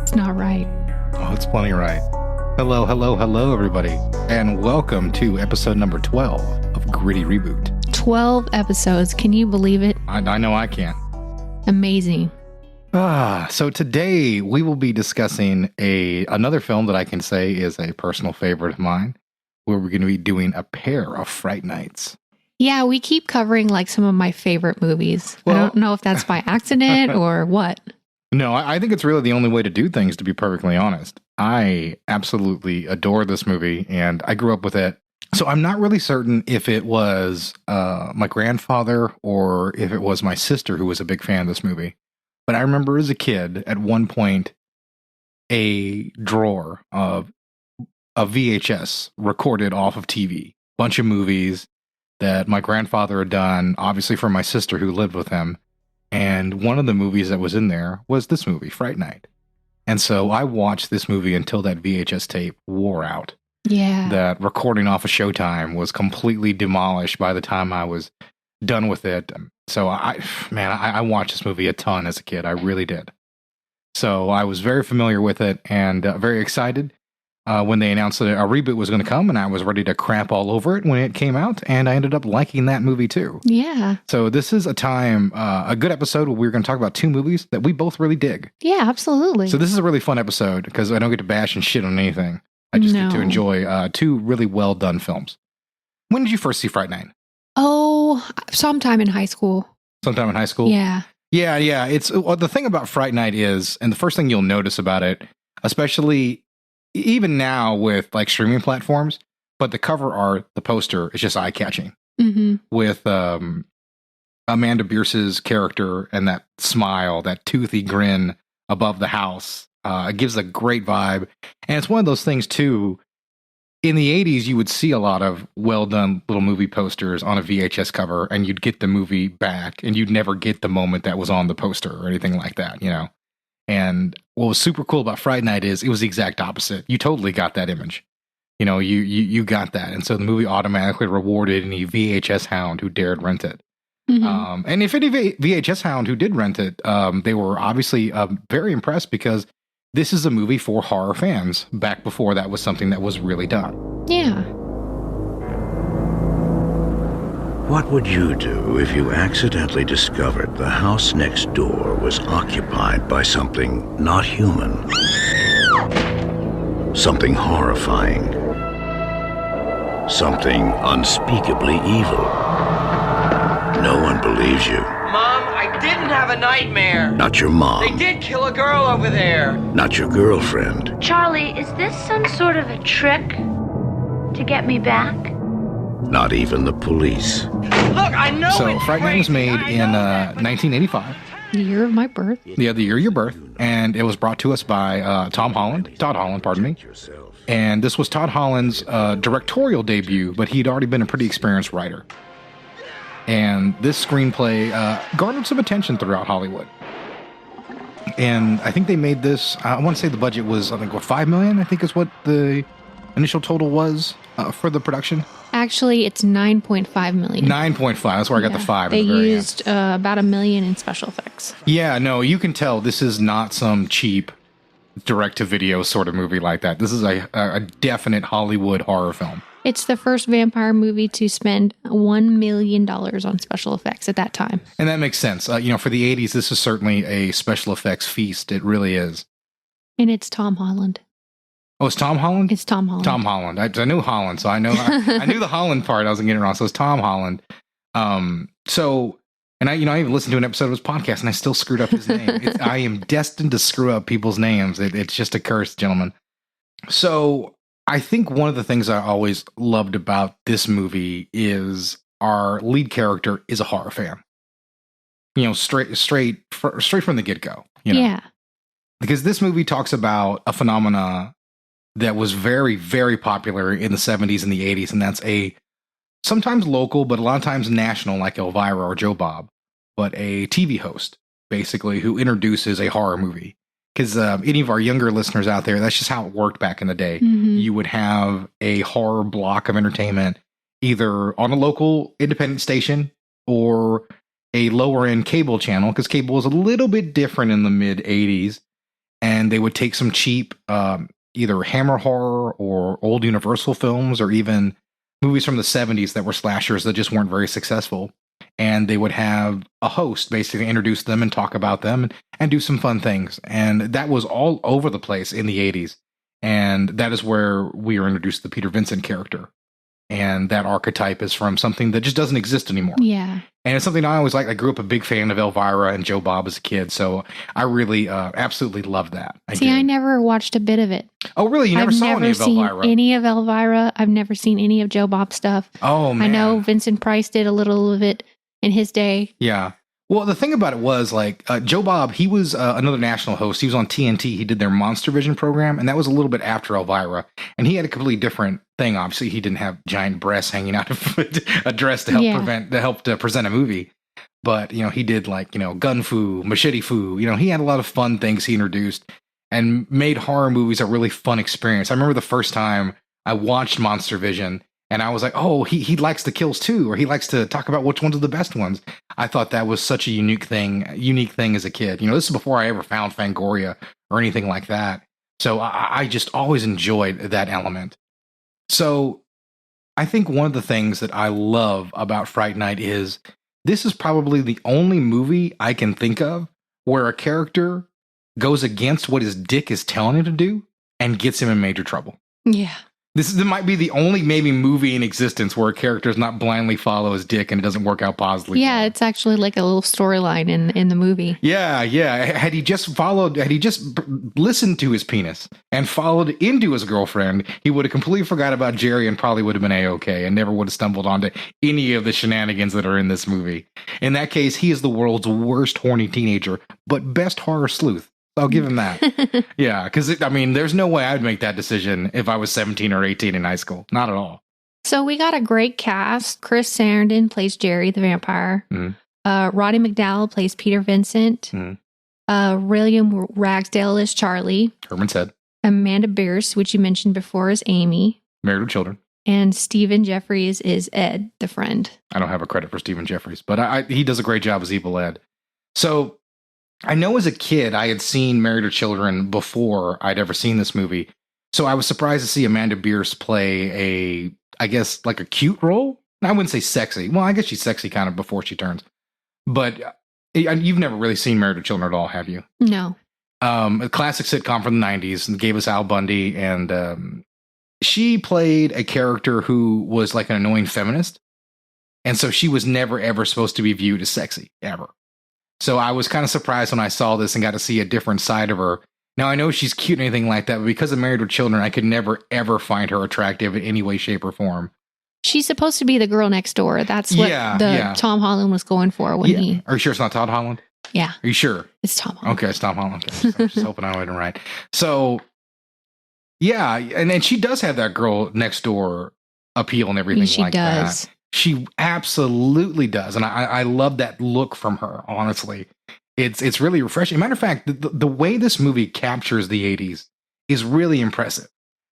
It's not right. Oh, it's plenty right. Hello, everybody. And welcome to episode number 12 of Gritty Reboot. 12 episodes. Can you believe it? I know I can't. Amazing. So today we will be discussing another film that I can say is a personal favorite of mine, where we're going to be doing a pair of Fright Nights. Yeah, we keep covering like some of my favorite movies. Well, I don't know if that's by accident or what. No, I think it's really the only way to do things, to be perfectly honest. I absolutely adore this movie, and I grew up with it. So I'm not really certain if it was my grandfather or if it was my sister who was a big fan of this movie. But I remember as a kid, at one point, a drawer of a VHS recorded off of TV. Bunch of movies that my grandfather had done, obviously for my sister who lived with him. And one of the movies that was in there was this movie, Fright Night. And so I watched this movie until that VHS tape wore out. Yeah. That recording off of Showtime was completely demolished by the time I was done with it. So I watched this movie a ton as a kid. I really did. So I was very familiar with it and very excited when they announced that a reboot was going to come, and I was ready to crap all over it when it came out, and I ended up liking that movie too. Yeah. So this is a good episode where we're going to talk about two movies that we both really dig. Yeah, absolutely. So this is a really fun episode because I don't get to bash and shit on anything. I just get to enjoy two really well done films. When did you first see Fright Night? Oh, sometime in high school. Sometime in high school? Yeah. Yeah. It's the thing about Fright Night is, and the first thing you'll notice about it, especially even now with like streaming platforms, but the cover art, the poster is just eye-catching. Mm-hmm. With Amanda Bierce's character and that smile, that toothy grin above the house. It gives a great vibe. And it's one of those things too, in the 80s, you would see a lot of well-done little movie posters on a VHS cover, and you'd get the movie back, and you'd never get the moment that was on the poster or anything like that, you know? And what was super cool about Fright Night is it was the exact opposite. You totally got that image. You know, you got that. And so the movie automatically rewarded any VHS hound who dared rent it. Mm-hmm. And if any VHS hound who did rent it, they were obviously very impressed because this is a movie for horror fans back before that was something that was really done. Yeah. What would you do if you accidentally discovered the house next door was occupied by something not human? Something horrifying. Something unspeakably evil. No one believes you. Mom, I didn't have a nightmare. Not your mom. They did kill a girl over there. Not your girlfriend. Charlie, is this some sort of a trick to get me back? Not even the police. Look, I know. So Fright Night was made in 1985. The year of my birth. Yeah, the year of your birth. And it was brought to us by Todd Holland, pardon me. And this was Todd Holland's directorial debut, but he'd already been a pretty experienced writer. And this screenplay garnered some attention throughout Hollywood. And I think they made this, I want to say the budget was, $5 million, I think is what the initial total was for the production. Actually, it's 9.5 million. 9.5. That's where I got the 5. They used about $1 million in special effects. Yeah, no, you can tell this is not some cheap direct-to-video sort of movie like that. This is a definite Hollywood horror film. It's the first vampire movie to spend $1 million on special effects at that time. And that makes sense. For the 80s, this is certainly a special effects feast. It really is. And it's Tom Holland. Oh, it's Tom Holland? It's Tom Holland. Tom Holland. I knew Holland, so I know I knew the Holland part. I wasn't getting it wrong. So it's Tom Holland. And I even listened to an episode of his podcast, and I still screwed up his name. I am destined to screw up people's names. It's just a curse, gentlemen. So I think one of the things I always loved about this movie is our lead character is a horror fan. Straight from the get-go. Yeah. Because this movie talks about a phenomena that was very, very popular in the 70s and the 80s, and that's a sometimes local, but a lot of times national, like Elvira or Joe Bob, but a TV host, basically, who introduces a horror movie. Because any of our younger listeners out there, that's just how it worked back in the day. Mm-hmm. You would have a horror block of entertainment, either on a local independent station or a lower end cable channel, because cable was a little bit different in the mid 80s. and they would take some cheap either Hammer horror or old Universal films or even movies from the 70s that were slashers that just weren't very successful. And they would have a host basically introduce them and talk about them and do some fun things. And that was all over the place in the 80s. And that is where we were introduced to the Peter Vincent character. And that archetype is from something that just doesn't exist anymore. Yeah. And it's something I always liked. I grew up a big fan of Elvira and Joe Bob as a kid. So I really absolutely loved that. I never watched a bit of it. Oh, really? You never saw any of Elvira? I've never seen any of Elvira. I've never seen any of Joe Bob stuff. Oh, man. I know Vincent Price did a little of it in his day. Yeah. Well, the thing about it was, like, Joe Bob, he was another national host. He was on TNT. He did their Monster Vision program, and that was a little bit after Elvira. And he had a completely different thing. Obviously, he didn't have giant breasts hanging out of a dress to help present a movie. But, you know, he did, like, you know, gun fu, machete fu. You know, he had a lot of fun things he introduced and made horror movies a really fun experience. I remember the first time I watched Monster Vision, and I was like, oh, he likes the kills too, or he likes to talk about which ones are the best ones. I thought that was such a unique thing as a kid. You know, this is before I ever found Fangoria or anything like that. So I just always enjoyed that element. So I think one of the things that I love about Fright Night is this is probably the only movie I can think of where a character goes against what his dick is telling him to do and gets him in major trouble. Yeah. This might be the only maybe movie in existence where a character does not blindly follow his dick and it doesn't work out positively. Yeah, it's actually like a little storyline in the movie. Yeah. Had he just listened to his penis and followed into his girlfriend, he would have completely forgot about Jerry and probably would have been A-okay and never would have stumbled onto any of the shenanigans that are in this movie. In that case, he is the world's worst horny teenager, but best horror sleuth. I'll give him that. Yeah, because there's no way I'd make that decision if I was 17 or 18 in high school. Not at all. So we got a great cast. Chris Sarandon plays Jerry the vampire. Roddy McDowall plays Peter Vincent. William Ragsdale is Charlie. Herman's Head. Amanda Bierce, which you mentioned before, is Amy. Married with Children. And Stephen Jeffries is Ed, the friend. I don't have a credit for Stephen Jeffries, but he does a great job as Evil Ed. So I know as a kid, I had seen Married with Children before I'd ever seen this movie. So I was surprised to see Amanda Bierce play a cute role. I wouldn't say sexy. Well, I guess she's sexy kind of before she turns. But you've never really seen Married with Children at all, have you? No. A classic sitcom from the 90s and gave us Al Bundy. And she played a character who was like an annoying feminist. And so she was never, ever supposed to be viewed as sexy, ever. So I was kind of surprised when I saw this and got to see a different side of her. Now, I know she's cute and anything like that, but because of Married with Children, I could never, ever find her attractive in any way, shape, or form. She's supposed to be the girl next door. That's what Tom Holland was going for when he... Are you sure it's not Todd Holland? Yeah. Are you sure? It's Tom Holland. Okay, it's Tom Holland. Okay. I'm just hoping I read it right. So, yeah, and then she does have that girl next door appeal and everything like that. She absolutely does. And I love that look from her, honestly. It's really refreshing. Matter of fact, the way this movie captures the 80s is really impressive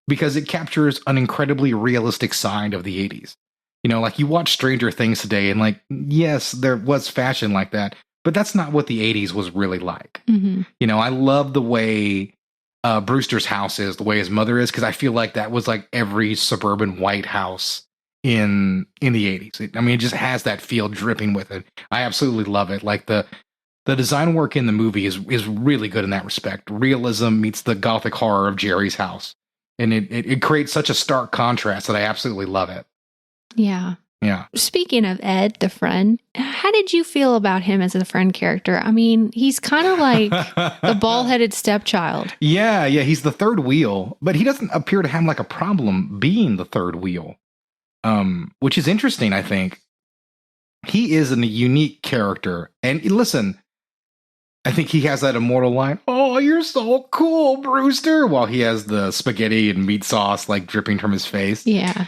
because it captures an incredibly realistic side of the 80s. You know, like you watch Stranger Things today and like, yes, there was fashion like that, but that's not what the 80s was really like. Mm-hmm. You know, I love the way Brewster's house is, the way his mother is, because I feel like that was like every suburban white house in the 80s. It just has that feel dripping with it. I absolutely love it. Like the design work in the movie is really good in that respect. Realism meets the gothic horror of Jerry's house. And it creates such a stark contrast that I absolutely love it. Yeah. Yeah. Speaking of Ed, the friend, how did you feel about him as a friend character? I mean, he's kind of like the bald-headed stepchild. Yeah, he's the third wheel, but he doesn't appear to have like a problem being the third wheel. Which is interesting, I think. He is a unique character. And listen, I think he has that immortal line, "Oh, you're so cool, Brewster," while he has the spaghetti and meat sauce like dripping from his face. Yeah.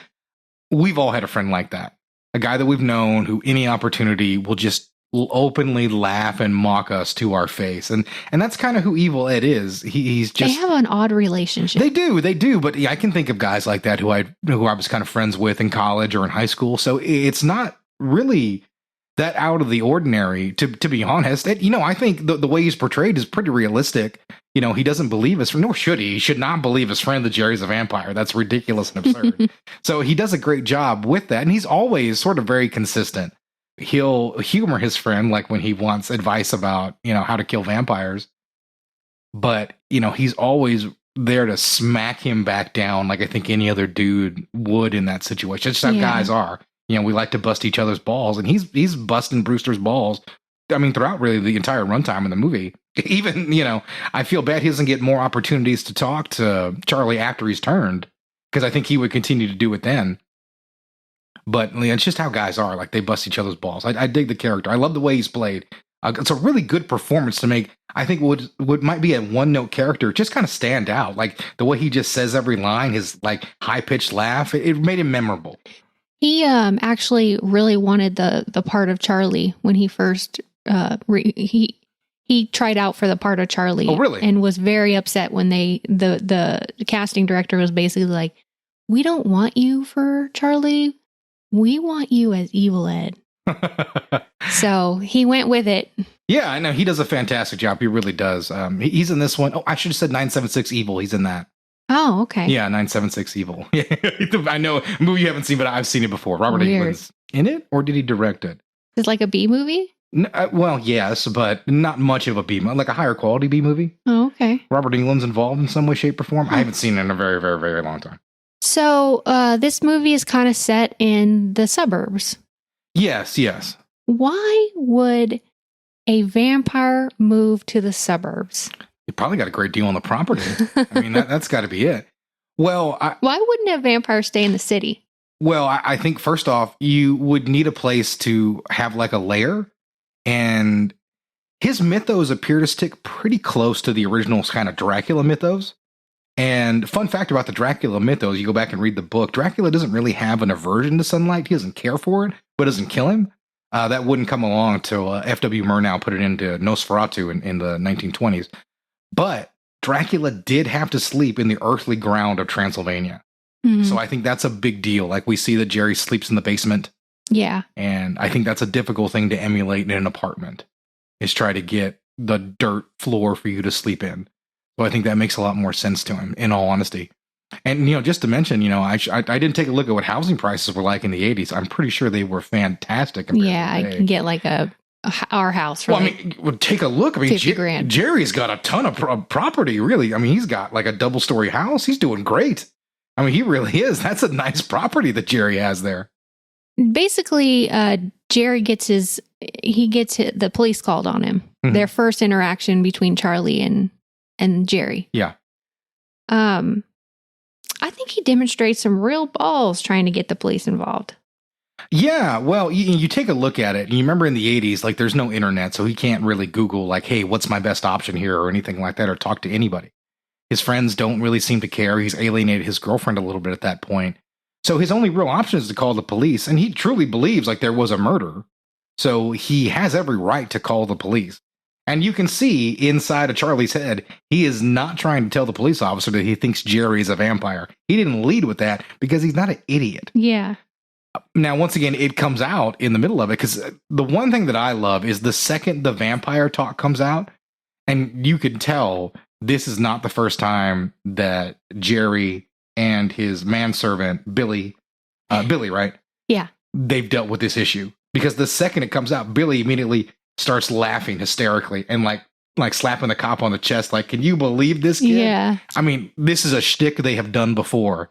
We've all had a friend like that. A guy that we've known who any opportunity will just openly laugh and mock us to our face. And that's kind of who Evil Ed is. He's just... They have an odd relationship. They do. But I can think of guys like that who I was kind of friends with in college or in high school. So it's not really that out of the ordinary, to be honest. I think the way he's portrayed is pretty realistic. he doesn't believe his friend, nor should he. He should not believe his friend that Jerry's a vampire. That's ridiculous and absurd. So he does a great job with that. And he's always sort of very consistent. He'll humor his friend, like when he wants advice about, how to kill vampires. But, he's always there to smack him back down like I think any other dude would in that situation. It's just how guys are. We like to bust each other's balls. And he's busting Brewster's balls. I mean, throughout really the entire runtime of the movie. Even, I feel bad he doesn't get more opportunities to talk to Charlie after he's turned, because I think he would continue to do it then. But it's just how guys are. Like, they bust each other's balls. I dig the character. I love the way he's played. It's a really good performance to make, I think, what might be a one-note character just kind of stand out. Like, the way he just says every line, his, like, high-pitched laugh, it made him memorable. He actually really wanted the part of Charlie when he first... He tried out for the part of Charlie. Oh, really? And was very upset when the casting director was basically like, "We don't want you for Charlie. We want you as Evil Ed." So he went with it. Yeah, I know. He does a fantastic job. He really does. He's in this one. Oh, I should have said 976 Evil. He's in that. Oh, okay. Yeah, 976 Evil. I know. A movie you haven't seen, but I've seen it before. Robert Englund's in it, or did he direct it? It's like a B movie? Well, yes, but not much of a B movie, like a higher quality B movie. Oh, okay. Robert Englund's involved in some way, shape, or form. I haven't seen it in a very, very, very long time. So this movie is kind of set in the suburbs. Yes. Why would a vampire move to the suburbs? You probably got a great deal on the property. I mean, that's got to be it. Well, why wouldn't a vampire stay in the city? Well, I think first off, you would need a place to have like a lair. And his mythos appear to stick pretty close to the original kind of Dracula mythos. And fun fact about the Dracula mythos, you go back and read the book, Dracula doesn't really have an aversion to sunlight. He doesn't care for it, but it doesn't kill him. That wouldn't come along until F.W. Murnau put it into Nosferatu in the 1920s. But Dracula did have to sleep in the earthly ground of Transylvania. Mm-hmm. So I think that's a big deal. Like, we see that Jerry sleeps in the basement. Yeah. And I think that's a difficult thing to emulate in an apartment, is try to get the dirt floor for you to sleep in. So I think that makes a lot more sense to him, in all honesty. And, just to mention, I didn't take a look at what housing prices were like in the 80s. I'm pretty sure they were fantastic. Yeah, I can get like our house for take a look. I mean, $50,000. Jerry's got a ton of property, really. I mean, he's got like a double-story house. He's doing great. I mean, he really is. That's a nice property that Jerry has there. Basically, Jerry gets the police called on him. Mm-hmm. Their first interaction between Charlie and Jerry. Yeah. I think he demonstrates some real balls trying to get the police involved. Yeah, well, you take a look at it, and you remember in the 80s, like, there's no internet, so he can't really Google, like, hey, what's my best option here, or anything like that, or talk to anybody. His friends don't really seem to care. He's alienated his girlfriend a little bit at that point. So his only real option is to call the police, and he truly believes like there was a murder. So he has every right to call the police. And you can see inside of Charlie's head, he is not trying to tell the police officer that he thinks Jerry is a vampire. He didn't lead with that because he's not an idiot. Yeah. Now, once again, it comes out in the middle of it, because the one thing that I love is the second the vampire talk comes out, and you can tell this is not the first time that Jerry and his manservant, Billy, right? Yeah. They've dealt with this issue. Because the second it comes out, Billy immediately starts laughing hysterically and like slapping the cop on the chest. Like, can you believe this kid? Yeah. I mean, this is a shtick they have done before.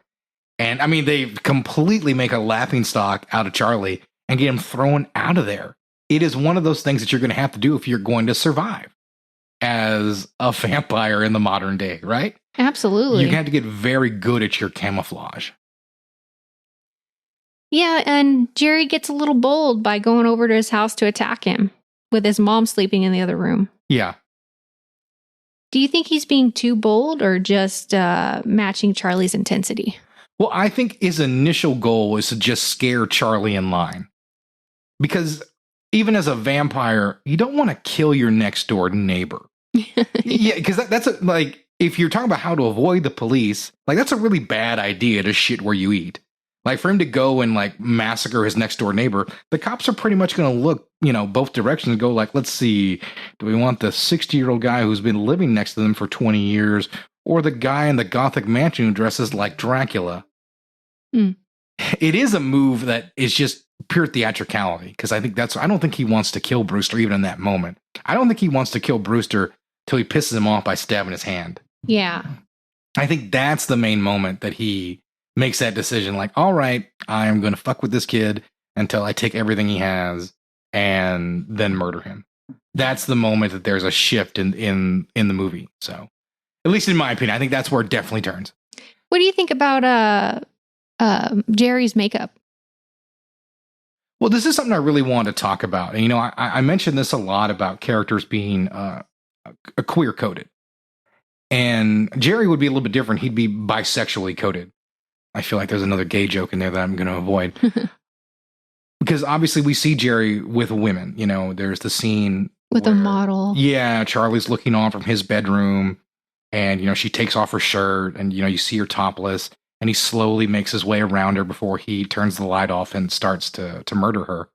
And I mean, they completely make a laughing stock out of Charlie and get him thrown out of there. It is one of those things that you're going to have to do if you're going to survive as a vampire in the modern day, right? Absolutely. You have to get very good at your camouflage. Yeah, and Jerry gets a little bold by going over to his house to attack him with his mom sleeping in the other room. Yeah. Do you think he's being too bold or just matching Charlie's intensity? Well, I think his initial goal was to just scare Charlie in line. Because even as a vampire, you don't want to kill your next door neighbor. Yeah, because that's like, if you're talking about how to avoid the police, like, that's a really bad idea to shit where you eat. Like for him to go and like massacre his next door neighbor, the cops are pretty much going to look, both directions and go like, let's see, do we want the 60-year-old guy who's been living next to them for 20 years or the guy in the Gothic mansion who dresses like Dracula? It is a move that is just pure theatricality because I don't think he wants to kill Brewster even in that moment. I don't think he wants to kill Brewster till he pisses him off by stabbing his hand. Yeah. I think that's the main moment that he makes that decision, like, all right, I'm going to fuck with this kid until I take everything he has and then murder him. That's the moment that there's a shift in the movie. So, at least in my opinion, I think that's where it definitely turns. What do you think about Jerry's makeup? Well, this is something I really want to talk about. And, I mentioned this a lot about characters being queer coded. And Jerry would be a little bit different. He'd be bisexually coded. I feel like there's another gay joke in there that I'm going to avoid. Because obviously we see Jerry with women. There's the scene with a model. Yeah, Charlie's looking on from his bedroom and, she takes off her shirt and, you see her topless and he slowly makes his way around her before he turns the light off and starts to murder her.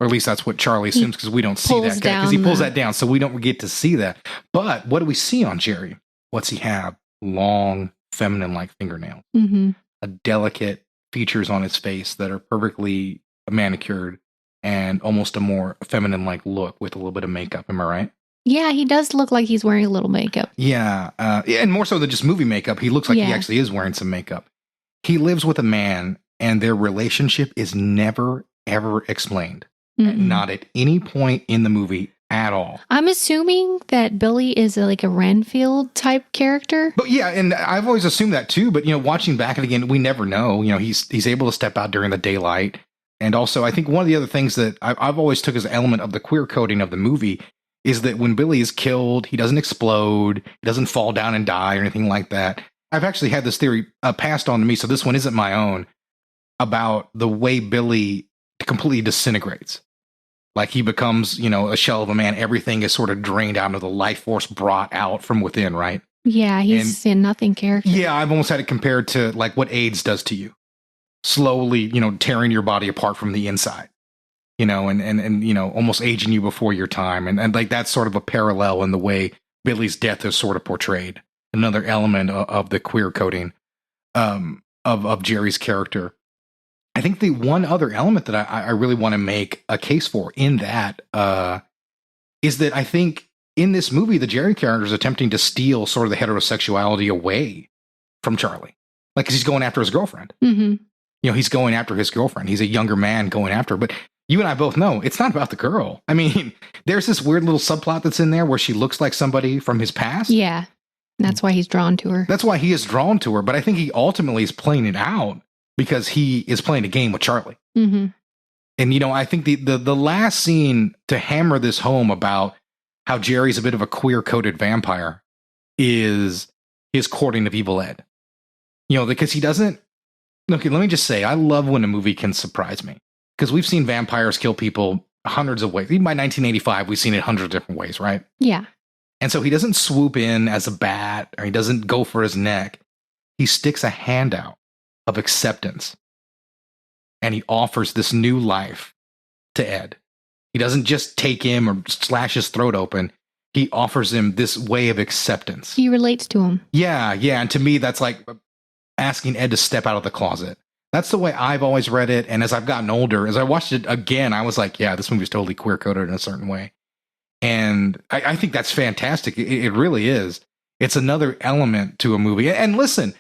Or at least that's what Charlie assumes because we don't see that. Because he pulls that down, so we don't get to see that. But what do we see on Jerry? What's he have? Long, feminine-like fingernails. Mm-hmm. A delicate features on his face that are perfectly manicured and almost a more feminine-like look with a little bit of makeup. Am I right? Yeah, he does look like he's wearing a little makeup. Yeah, and more so than just movie makeup. He looks like he actually is wearing some makeup. He lives with a man, and their relationship is never, ever explained. Not at any point in the movie at all. I'm assuming that Billy is like a Renfield type character. But yeah, and I've always assumed that too. But watching back again, we never know. He's able to step out during the daylight, and also I think one of the other things that I've always took as an element of the queer coding of the movie is that when Billy is killed, he doesn't explode, he doesn't fall down and die or anything like that. I've actually had this theory passed on to me, so this one isn't my own, about the way Billy completely disintegrates. Like he becomes, a shell of a man. Everything is sort of drained out of the life force brought out from within, right? Yeah, he's a nothing character. Yeah, I've almost had it compared to like what AIDS does to you. Slowly, tearing your body apart from the inside. And almost aging you before your time. And like that's sort of a parallel in the way Billy's death is sort of portrayed. Another element of the queer coding of Jerry's character. I think the one other element that I really want to make a case for in that is that I think in this movie, the Jerry character is attempting to steal sort of the heterosexuality away from Charlie. Like, 'cause he's going after his girlfriend. Mm-hmm. He's going after his girlfriend. He's a younger man going after her. But you and I both know it's not about the girl. I mean, there's this weird little subplot that's in there where she looks like somebody from his past. Yeah. That's why he's drawn to her. That's why he is drawn to her. But I think he ultimately is playing it out because he is playing a game with Charlie. Mm-hmm. And, I think the last scene to hammer this home about how Jerry's a bit of a queer-coded vampire is his courting of Evil Ed. Because he doesn't... Okay, let me just say, I love when a movie can surprise me. Because we've seen vampires kill people hundreds of ways. Even by 1985, we've seen it hundreds of different ways, right? Yeah. And so he doesn't swoop in as a bat, or he doesn't go for his neck. He sticks a hand out of acceptance. And he offers this new life to Ed. He doesn't just take him or slash his throat open. He offers him this way of acceptance. He relates to him. Yeah. And to me, that's like asking Ed to step out of the closet. That's the way I've always read it. And as I've gotten older, as I watched it again, I was like, yeah, this movie's totally queer-coded in a certain way. And I think that's fantastic. It really is. It's another element to a movie. And listen,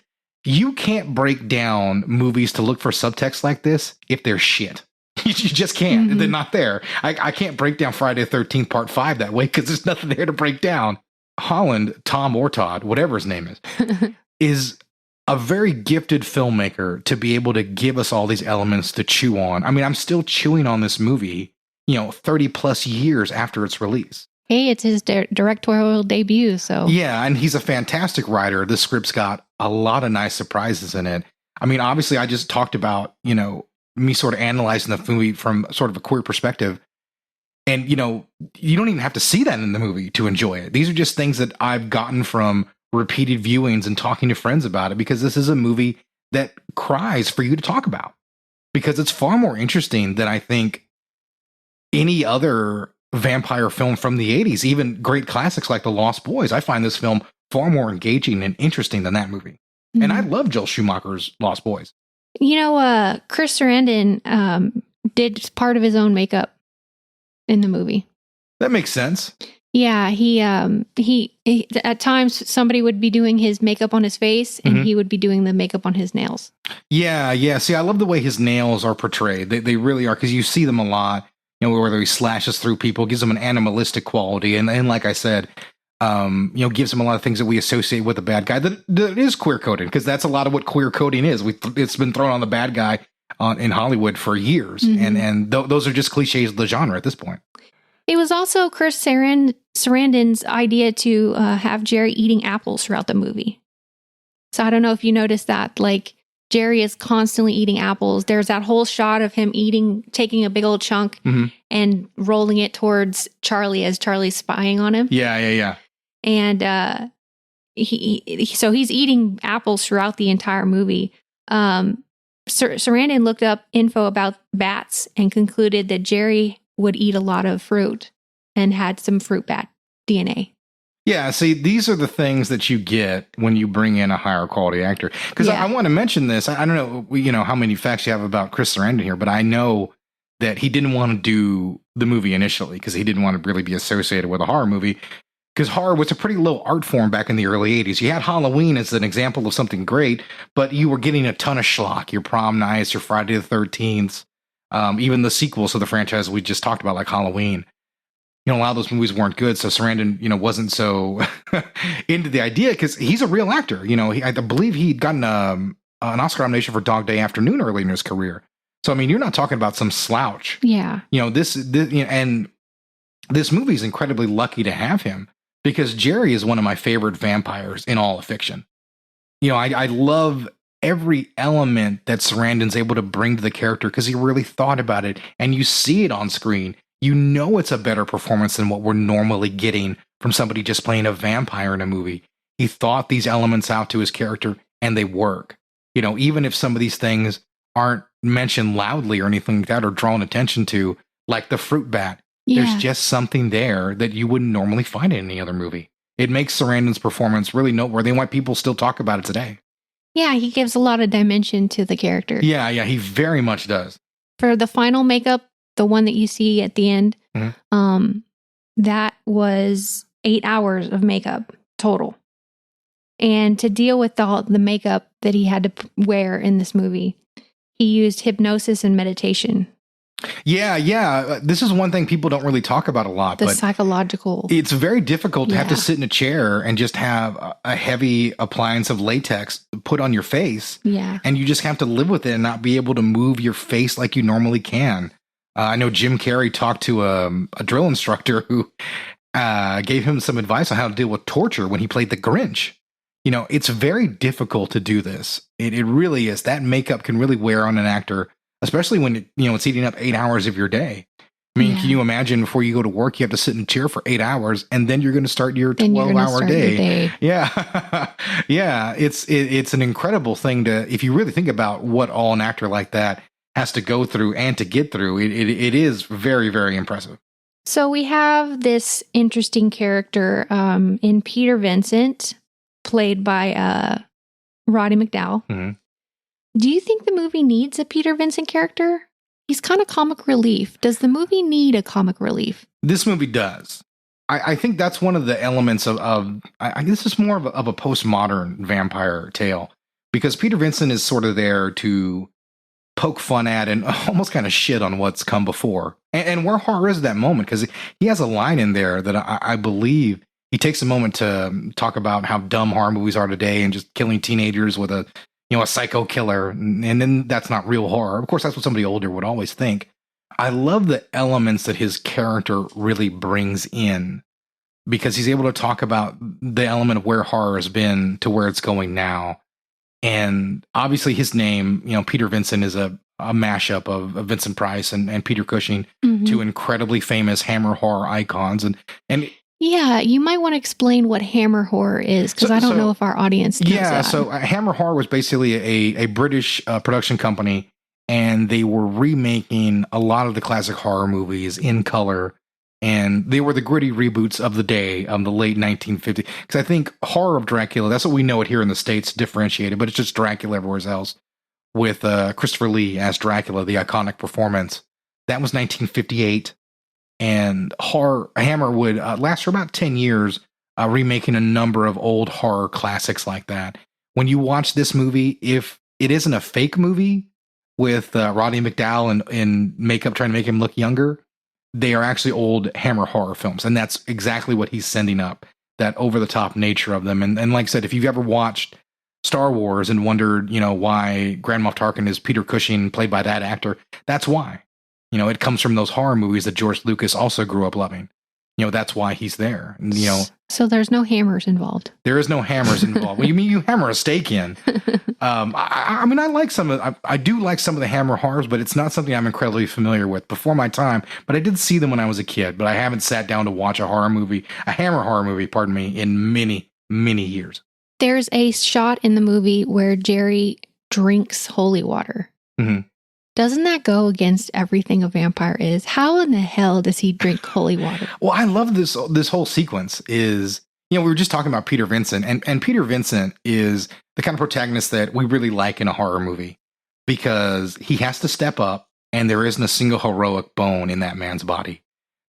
you can't break down movies to look for subtext like this if they're shit. You just can't. Mm-hmm. They're not there. I can't break down Friday the 13th Part 5 that way because there's nothing there to break down. Holland, Tom or Todd, whatever his name is a very gifted filmmaker to be able to give us all these elements to chew on. I mean, I'm still chewing on this movie, 30 plus years after its release. Hey, it's his directorial debut, so. Yeah, and he's a fantastic writer. The script's got a lot of nice surprises in it. I mean, obviously, I just talked about, me sort of analyzing the movie from sort of a queer perspective. And, you don't even have to see that in the movie to enjoy it. These are just things that I've gotten from repeated viewings and talking to friends about it, because this is a movie that cries for you to talk about, because it's far more interesting than I think any other vampire film from the 80s, even great classics like The Lost Boys. I find this film far more engaging and interesting than that movie. Mm-hmm. And I love Joel Schumacher's Lost Boys. You know, Chris Sarandon did part of his own makeup in the movie. That makes sense. Yeah, he at times somebody would be doing his makeup on his face, and he would be doing the makeup on his nails. Yeah. See, I love the way his nails are portrayed. They really are, because you see them a lot. You know, whether he slashes through people, gives them an animalistic quality, and like I said, gives them a lot of things that we associate with a bad guy that is queer coding, because that's a lot of what queer coding is. It's been thrown on the bad guy in Hollywood for years, and those are just cliches of the genre at this point. It was also Chris Sarandon's idea to have Jerry eating apples throughout the movie. So I don't know if you noticed that, like, Jerry is constantly eating apples. There's that whole shot of him taking a big old chunk and rolling it towards Charlie as Charlie's spying on him. Yeah. And so he's eating apples throughout the entire movie. Sarandon looked up info about bats and concluded that Jerry would eat a lot of fruit and had some fruit bat DNA. Yeah, see, these are the things that you get when you bring in a higher quality actor. Because I want to mention this. I don't know, how many facts you have about Chris Sarandon here, but I know that he didn't want to do the movie initially because he didn't want to really be associated with a horror movie. Because horror was a pretty low art form back in the early 80s. You had Halloween as an example of something great, but you were getting a ton of schlock. Your Prom Nights, your Friday the 13th, even the sequels to the franchise we just talked about, like Halloween. A lot of those movies weren't good, so Sarandon, wasn't so into the idea, because he's a real actor. I believe he'd gotten an Oscar nomination for Dog Day Afternoon early in his career. So, I mean, you're not talking about some slouch. Yeah. And this movie is incredibly lucky to have him, because Jerry is one of my favorite vampires in all of fiction. I love every element that Sarandon's able to bring to the character, because he really thought about it, and you see it on screen. It's a better performance than what we're normally getting from somebody just playing a vampire in a movie. He thought these elements out to his character, and they work. Even if some of these things aren't mentioned loudly or anything like that, or drawn attention to, like the fruit bat, there's just something there that you wouldn't normally find in any other movie. It makes Sarandon's performance really noteworthy, and why people still talk about it today. Yeah, he gives a lot of dimension to the character. Yeah, he very much does. For the final makeup, the one that you see at the end, that was 8 hours of makeup total. And to deal with the makeup that he had to wear in this movie, he used hypnosis and meditation. Yeah. This is one thing people don't really talk about a lot. The psychological. It's very difficult to have to sit in a chair and just have a heavy appliance of latex put on your face. Yeah. And you just have to live with it and not be able to move your face like you normally can. I know Jim Carrey talked to a drill instructor who gave him some advice on how to deal with torture when he played the Grinch. It's very difficult to do this. It really is. That makeup can really wear on an actor, especially when it's eating up 8 hours of your day. I mean, can you imagine before you go to work, you have to sit in a chair for 8 hours, and then you're going to start your 12-hour day. Yeah. Yeah. It's an incredible thing if you really think about what all an actor like that has to go through and to get through. It is very, very impressive. So we have this interesting character in Peter Vincent, played by Roddy McDowall. Mm-hmm. Do you think the movie needs a Peter Vincent character? He's kind of comic relief. Does the movie need a comic relief? This movie does. I think that's one of the elements of this is more of a postmodern vampire tale, because Peter Vincent is sort of there to poke fun at and almost kind of shit on what's come before. And where horror is at that moment, because he has a line in there that I believe he takes a moment to talk about how dumb horror movies are today and just killing teenagers with a psycho killer. And then that's not real horror. Of course, that's what somebody older would always think. I love the elements that his character really brings in, because he's able to talk about the element of where horror has been to where it's going now. And obviously his name, Peter Vincent, is a mashup of Vincent Price and Peter Cushing, two incredibly famous Hammer horror icons. And Yeah, you might want to explain what Hammer Horror is, because I don't know if our audience knows that. So Hammer Horror was basically a British production company, and they were remaking a lot of the classic horror movies in color, and they were the gritty reboots of the day, the late 1950s. Because I think Horror of Dracula, that's what we know it here in the States, differentiated, but it's just Dracula everywhere else, with Christopher Lee as Dracula, the iconic performance. That was 1958. And Hammer would last for about 10 years, remaking a number of old horror classics like that. When you watch this movie, if it isn't a fake movie with Roddy McDowall in makeup trying to make him look younger, they are actually old Hammer horror films. And that's exactly what he's sending up, that over-the-top nature of them. And like I said, if you've ever watched Star Wars and wondered, why Grand Moff Tarkin is Peter Cushing, played by that actor, that's why. It comes from those horror movies that George Lucas also grew up loving. That's why he's there. And, so there's no hammers involved. There is no hammers involved. Well, you mean you hammer a steak in? I mean, I like I do like some of the Hammer horrors, but it's not something I'm incredibly familiar with. Before my time, but I did see them when I was a kid. But I haven't sat down to watch a Hammer horror movie, pardon me, in many, many years. There's a shot in the movie where Jerry drinks holy water. Mm-hmm. Doesn't that go against everything a vampire is? How in the hell does he drink holy water? Well, I love this whole sequence is, we were just talking about Peter Vincent, and Peter Vincent is the kind of protagonist that we really like in a horror movie, because he has to step up, and there isn't a single heroic bone in that man's body.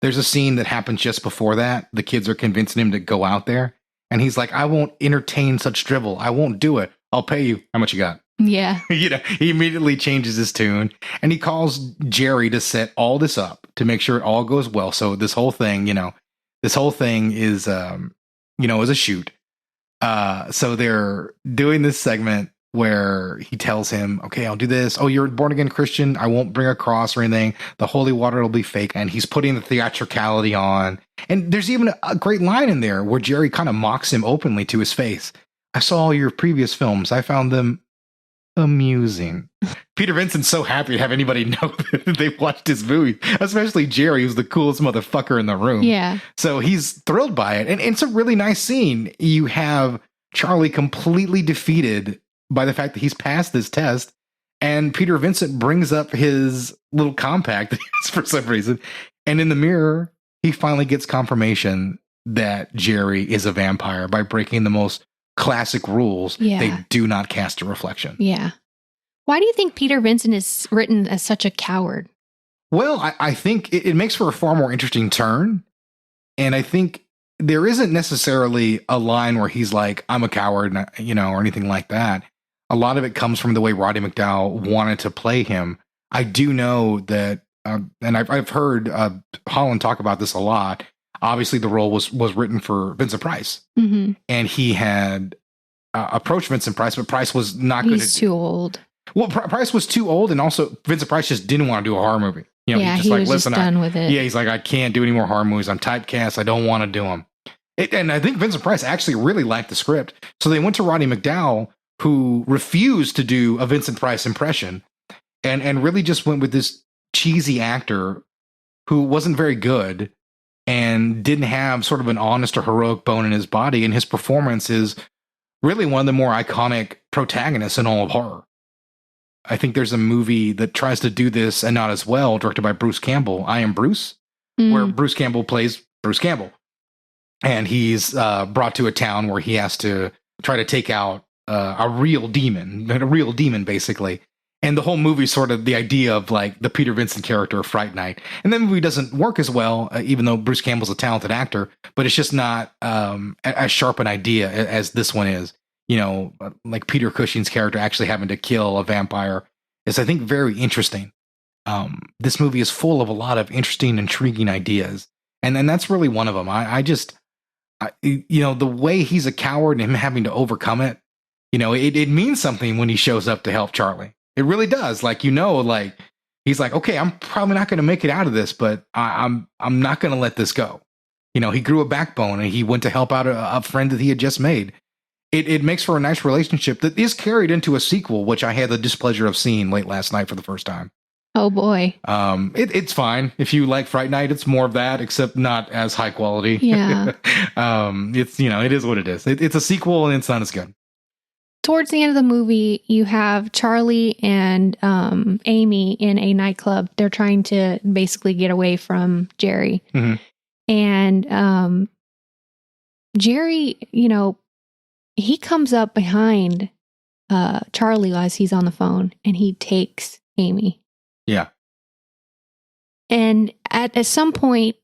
There's a scene that happens just before that. The kids are convincing him to go out there, and he's like, I won't entertain such drivel. I won't do it. I'll pay you. How much you got? Yeah. He immediately changes his tune, and he calls Jerry to set all this up to make sure it all goes well. So this whole thing, is, is a shoot. So they're doing this segment where he tells him, okay, I'll do this. Oh, you're a born again Christian. I won't bring a cross or anything. The holy water will be fake. And he's putting the theatricality on. And there's even a great line in there where Jerry kind of mocks him openly to his face. I saw all your previous films. I found them amusing. Peter Vincent's so happy to have anybody know that they've watched his movie, especially Jerry, who's the coolest motherfucker in the room. Yeah. So he's thrilled by it. And it's a really nice scene. You have Charlie completely defeated by the fact that he's passed this test. And Peter Vincent brings up his little compact that he has for some reason. And in the mirror, he finally gets confirmation that Jerry is a vampire by breaking the most classic rules. Yeah. They do not cast a reflection. Yeah. Why do you think Peter Vincent is written as such a coward? Well, I think it makes for a far more interesting turn. And I think there isn't necessarily a line where he's like, I'm a coward, or anything like that. A lot of it comes from the way Roddy McDowall wanted to play him. I do know that, and I've heard Holland talk about this a lot. Obviously, the role was written for Vincent Price, mm-hmm. and he had approached Vincent Price, but Price was not good. He's too old. Well, Price was too old, and also Vincent Price just didn't want to do a horror movie. Yeah, he's just was just done with it. Yeah, he's like, I can't do any more horror movies. I'm typecast. I don't want to do them. And I think Vincent Price actually really liked the script, so they went to Roddy McDowall, who refused to do a Vincent Price impression, and really just went with this cheesy actor who wasn't very good and didn't have sort of an honest or heroic bone in his body. And his performance is really one of the more iconic protagonists in all of horror. I think there's a movie that tries to do this and not as well, directed by Bruce Campbell, I Am Bruce, where Bruce Campbell plays Bruce Campbell. And he's brought to a town where he has to try to take out a real demon, basically. And the whole movie is sort of the idea of like the Peter Vincent character of Fright Night. And the movie doesn't work as well, even though Bruce Campbell's a talented actor, but it's just not as sharp an idea as this one is. Like Peter Cushing's character actually having to kill a vampire is, I think, very interesting. This movie is full of a lot of interesting, intriguing ideas. And then that's really one of them. The way he's a coward and him having to overcome it, it means something when he shows up to help Charlie. It really does. He's like, okay, I'm probably not going to make it out of this, but I'm not going to let this go. He grew a backbone and he went to help out a friend that he had just made. It makes for a nice relationship that is carried into a sequel, which I had the displeasure of seeing late last night for the first time. Oh boy. It's fine. If you like Fright Night, it's more of that, except not as high quality. Yeah. It's, it is what it is. It's a sequel and it's not as good. Towards the end of the movie, you have Charlie and Amy in a nightclub. They're trying to basically get away from Jerry. Mhm. And Jerry, he comes up behind Charlie as he's on the phone and he takes Amy. Yeah. And at some point,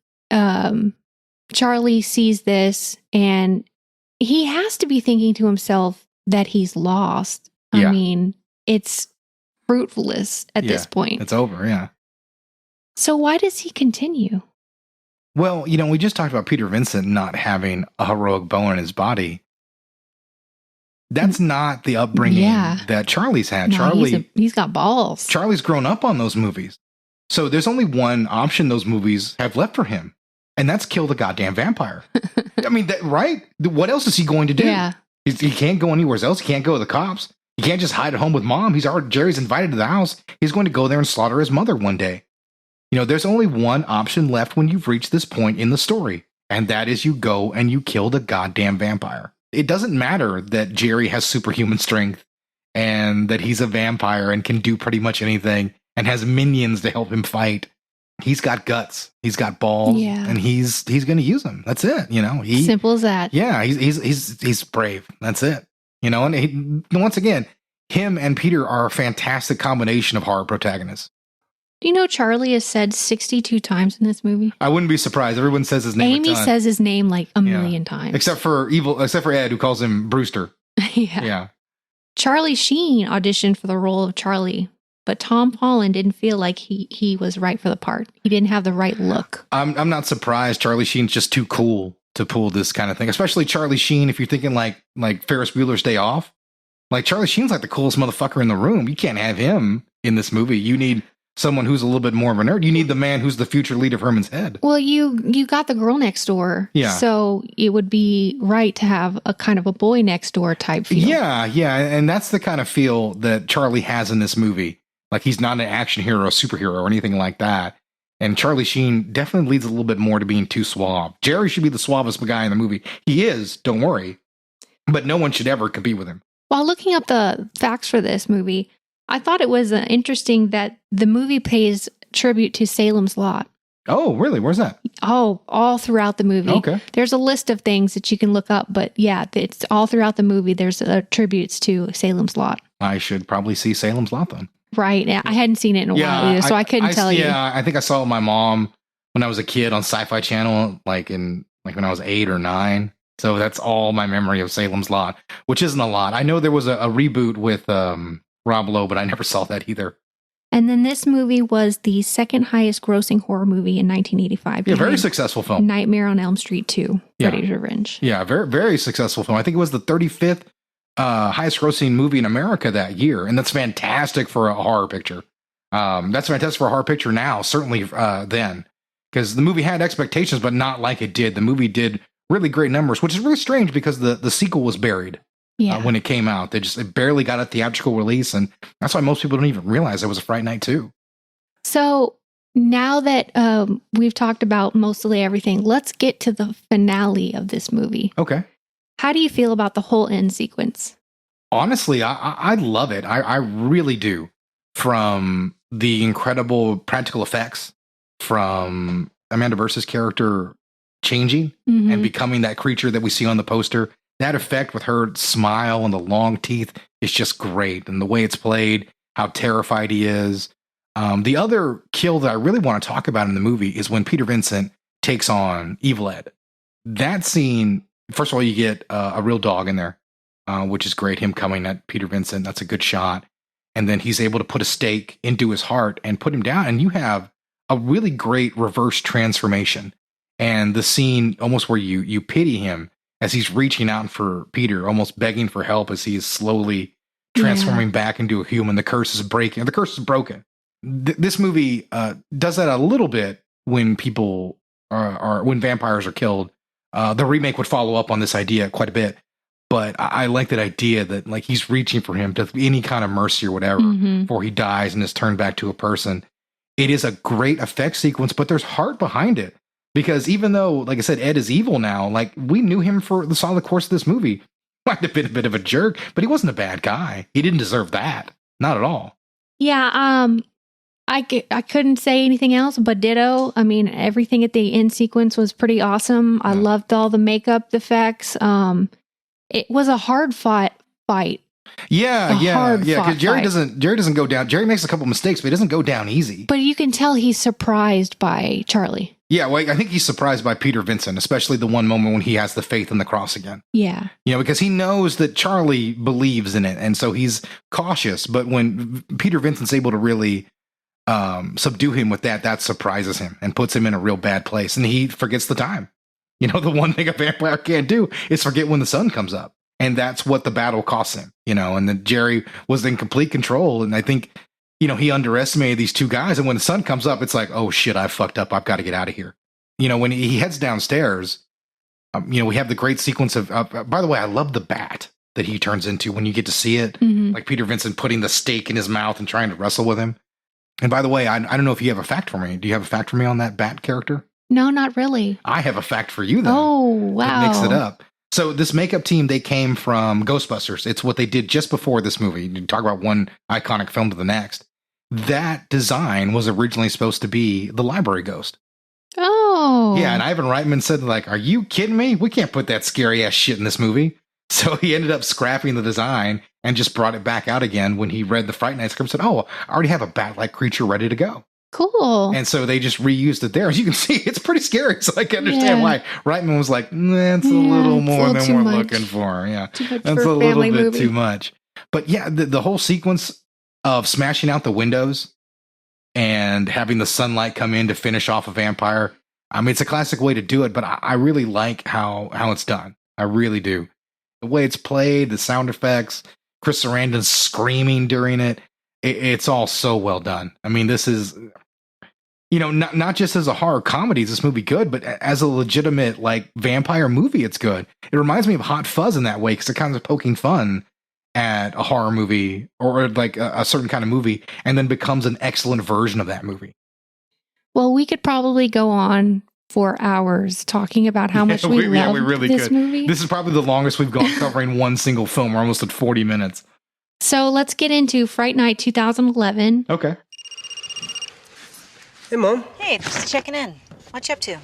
Charlie sees this and he has to be thinking to himself that he's lost. Yeah. I mean, it's fruitless at this point. It's over, yeah. So why does he continue? Well, we just talked about Peter Vincent not having a heroic bone in his body. That's not the upbringing that Charlie's had. No, he's got balls. Charlie's grown up on those movies. So there's only one option those movies have left for him, and that's kill the goddamn vampire. I mean, right? What else is he going to do? Yeah. He can't go anywhere else. He can't go to the cops. He can't just hide at home with mom. Jerry's invited to the house. He's going to go there and slaughter his mother one day. There's only one option left when you've reached this point in the story, and that is you go and you kill the goddamn vampire. It doesn't matter that Jerry has superhuman strength and that he's a vampire and can do pretty much anything and has minions to help him fight. He's got guts. He's got balls, and he's going to use them. That's it. Simple as that. Yeah, he's brave. That's it. And once again, him and Peter are a fantastic combination of horror protagonists. Do you know Charlie is said 62 times in this movie? I wouldn't be surprised. Everyone says his name. Amy says his name like a million times. Except for Ed, who calls him Brewster. Yeah. Charlie Sheen auditioned for the role of Charlie, but Tom Holland didn't feel like he was right for the part. He didn't have the right look. I'm not surprised. Charlie Sheen's just too cool to pull this kind of thing. Especially Charlie Sheen, if you're thinking like Ferris Bueller's Day Off. Like Charlie Sheen's like the coolest motherfucker in the room. You can't have him in this movie. You need someone who's a little bit more of a nerd. You need the man who's the future lead of Herman's Head. Well, you got the girl next door. Yeah. So it would be right to have a kind of a boy next door type feel. Yeah. And that's the kind of feel that Charlie has in this movie. Like he's not an action hero, a superhero, or anything like that. And Charlie Sheen definitely leads a little bit more to being too suave. Jerry should be the suavest guy in the movie. He is, don't worry. But no one should ever compete with him. While looking up the facts for this movie, I thought it was interesting that the movie pays tribute to Salem's Lot. Oh, really? Where's that? Oh, all throughout the movie. Okay. There's a list of things that you can look up, but yeah, it's all throughout the movie. There's tributes to Salem's Lot. I should probably see Salem's Lot then. Right. I hadn't seen it in a while either, so I couldn't tell you. Yeah, I think I saw it with my mom when I was a kid on Sci-Fi Channel, like when I was 8 or 9. So that's all my memory of Salem's Lot, which isn't a lot. I know there was a reboot with Rob Lowe, but I never saw that either. And then this movie was the second highest grossing horror movie in 1985. Yeah, very successful film. Nightmare on Elm Street 2, Freddy's Revenge. Yeah, very, very successful film. I think it was the 35th highest grossing movie in America that year. And that's fantastic for a horror picture. That's fantastic for a horror picture now, certainly then. Because the movie had expectations, but not like it did. The movie did really great numbers, which is really strange because the sequel was buried. When it came out. It barely got a theatrical release, and that's why most people don't even realize it was a Fright Night 2. So now that we've talked about mostly everything, let's get to the finale of this movie. Okay. How do you feel about the whole end sequence? Honestly, I love it. I really do. From the incredible practical effects, from Amanda Bearse's character changing and becoming that creature that we see on the poster. That effect with her smile and the long teeth is just great. And the way it's played, how terrified he is. The other kill that I really want to talk about in the movie is when Peter Vincent takes on Evil Ed. That scene, first of all, you get a real dog in there, which is great. Him coming at Peter Vincent, that's a good shot. And then he's able to put a stake into his heart and put him down. And you have a really great reverse transformation. And the scene almost where you pity him as he's reaching out for Peter, almost begging for help as he is slowly transforming back into a human. The curse is breaking. The curse is broken. This movie does that a little bit when people when vampires are killed. The remake would follow up on this idea quite a bit. But I like that idea that like he's reaching for him to any kind of mercy or whatever before he dies and is turned back to a person. It is a great effect sequence, but there's heart behind it. Because even though, like I said, Ed is evil now, like we knew him for the solid course of this movie. Might have been a bit of a jerk, but he wasn't a bad guy. He didn't deserve that. Not at all. Yeah, I couldn't say anything else but ditto. I mean, everything at the end sequence was pretty awesome. I loved all the makeup effects. It was a hard fought fight. Yeah. Because Jerry doesn't go down. Jerry makes a couple mistakes, but he doesn't go down easy. But you can tell he's surprised by Charlie. Yeah, well, I think he's surprised by Peter Vincent, especially the one moment when he has the faith in the cross again. Yeah. Because he knows that Charlie believes in it, and so he's cautious. But when Peter Vincent's able to really subdue him with that surprises him and puts him in a real bad place, and he forgets the time. The one thing a vampire can't do is forget when the sun comes up, and that's what the battle costs him. And then Jerry was in complete control, and I think he underestimated these two guys. And when the sun comes up, it's like, oh shit, I fucked up. I've got to get out of here. When he heads downstairs, we have the great sequence of, by the way, I love the bat that he turns into when you get to see it. Mm-hmm. Like Peter Vincent putting the steak in his mouth and trying to wrestle with him. And by the way, I don't know if you have a fact for me. Do you have a fact for me on that bat character? No, not really. I have a fact for you then. Oh, wow. Mix it up. So this makeup team, they came from Ghostbusters. It's what they did just before this movie. You talk about one iconic film to the next. That design was originally supposed to be the library ghost. Oh. Yeah, and Ivan Reitman said, like, are you kidding me? We can't put that scary ass shit in this movie. So he ended up scrapping the design and just brought it back out again when he read the Fright Night script and said, oh, I already have a bat-like creature ready to go. Cool. And so they just reused it there. As you can see, it's pretty scary. So I can understand why Reitman was like, that's a little more than we're looking for. Yeah, that's a little bit too much. But yeah, the whole sequence of smashing out the windows and having the sunlight come in to finish off a vampire. I mean, it's a classic way to do it, but I really like how it's done. I really do. The way it's played, the sound effects, Chris Sarandon screaming during it. It's all so well done. I mean, this is, not just as a horror comedy is this movie good, but as a legitimate like vampire movie, it's good. It reminds me of Hot Fuzz in that way because it kind of poking fun at a horror movie or like a certain kind of movie and then becomes an excellent version of that movie. Well, we could probably go on for hours talking about how much we love this movie. This is probably the longest we've gone covering one single film. We're almost at 40 minutes. So let's get into Fright Night 2011. Okay. Hey, Mom. Hey, just checking in. What you up to?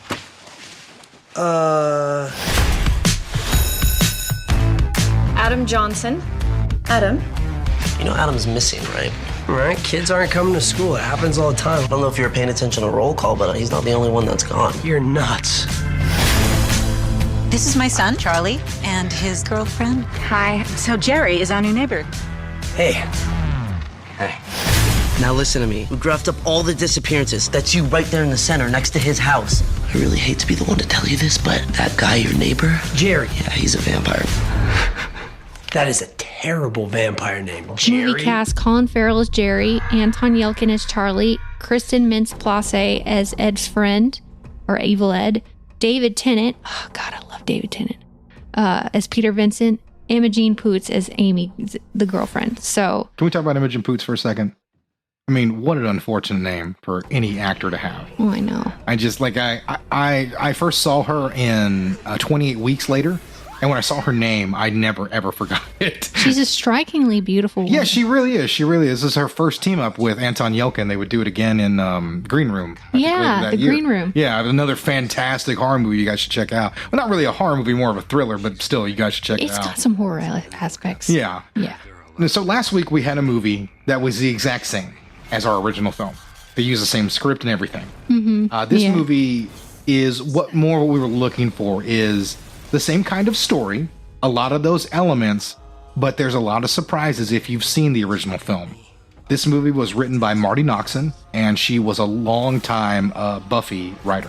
Adam Johnson. Adam? Adam's missing, right? Right, kids aren't coming to school. It happens all the time. I don't know if you were paying attention to roll call, but he's not the only one that's gone. You're nuts. This is my son, Charlie, and his girlfriend. Hi. So Jerry is our new neighbor. Hey. Hey. Now listen to me. We graphed up all the disappearances. That's you right there in the center next to his house. I really hate to be the one to tell you this, but that guy, your neighbor? Jerry. Yeah, he's a vampire. That is a terrible vampire name. Jerry. Movie cast: Colin Farrell as Jerry, Anton Yelchin as Charlie, Kristen Mintz-Plasse as Ed's friend, or Evil Ed, David Tennant, oh God, I love David Tennant, as Peter Vincent, Imogen Poots as Amy, the girlfriend. So, can we talk about Imogen Poots for a second? I mean, what an unfortunate name for any actor to have. Oh, I know. I just like I first saw her in 28 Weeks Later. And when I saw her name, I never, ever forgot it. She's a strikingly beautiful woman. Yeah, she really is. She really is. This is her first team up with Anton Yelchin. They would do it again in Green Room. Yeah, the Green Room. Yeah, another fantastic horror movie you guys should check out. Well, not really a horror movie, more of a thriller, but still, you guys should check it out. It's got some horror aspects. Yeah. Yeah. So last week we had a movie that was the exact same as our original film. They used the same script and everything. Mm-hmm. This movie is what we were looking for is the same kind of story, a lot of those elements, but there's a lot of surprises if you've seen the original film. This movie was written by Marty Noxon, and she was a long-time Buffy writer.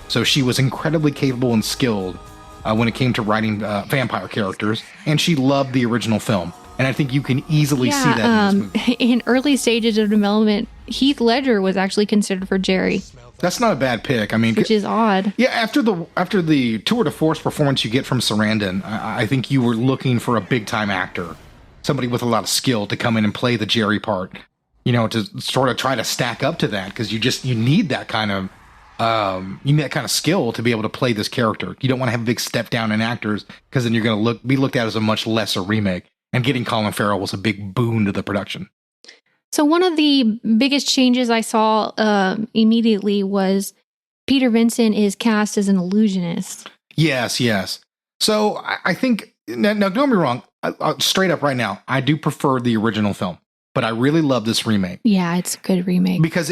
So she was incredibly capable and skilled when it came to writing vampire characters, and she loved the original film. And I think you can easily see that in this movie. In early stages of development, Heath Ledger was actually considered for Jerry. That's not a bad pick. I mean, which is odd. Yeah, after the tour de force performance you get from Sarandon, I think you were looking for a big time actor, somebody with a lot of skill to come in and play the Jerry part. to sort of try to stack up to that, because you need that kind of skill to be able to play this character. You don't want to have a big step down in actors, because then you're going to be looked at as a much lesser remake. And getting Colin Farrell was a big boon to the production. So one of the biggest changes I saw immediately was Peter Vincent is cast as an illusionist. Yes. So I think, now don't get me wrong, straight up right now, I do prefer the original film, but I really love this remake. Yeah, it's a good remake. Because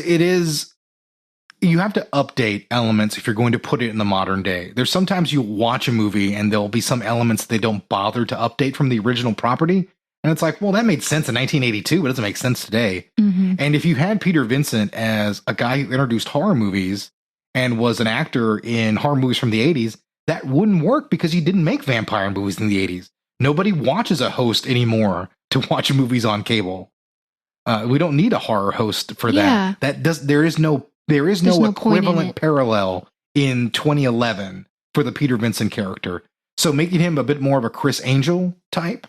you have to update elements if you're going to put it in the modern day. There's sometimes you watch a movie and there'll be some elements they don't bother to update from the original property. And it's like, well, that made sense in 1982, but it doesn't make sense today. Mm-hmm. And if you had Peter Vincent as a guy who introduced horror movies and was an actor in horror movies from the 80s, that wouldn't work, because he didn't make vampire movies in the 80s. Nobody watches a host anymore to watch movies on cable. We don't need a horror host for that. There is no equivalent parallel in 2011 for the Peter Vincent character. So making him a bit more of a Chris Angel type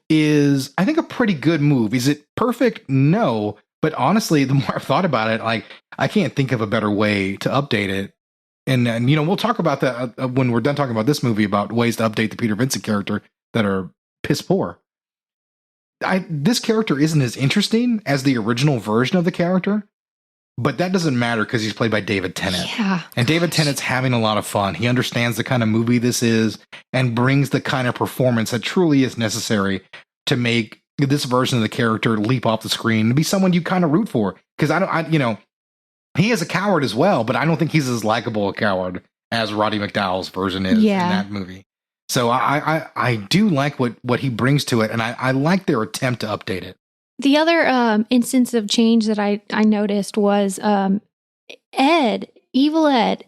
is, I think, a pretty good move. Is it perfect? No. But honestly, the more I've thought about it, like, I can't think of a better way to update it. And we'll talk about that when we're done talking about this movie, about ways to update the Peter Vincent character that are piss poor. This character isn't as interesting as the original version of the character. But that doesn't matter, because he's played by David Tennant. Yeah. And David Tennant's having a lot of fun. He understands the kind of movie this is and brings the kind of performance that truly is necessary to make this version of the character leap off the screen and be someone you kind of root for. Because he is a coward as well, but I don't think he's as likable a coward as Roddy McDowall's version is in that movie. So I do like what he brings to it, and I like their attempt to update it. The other instance of change that I noticed was Ed, Evil Ed,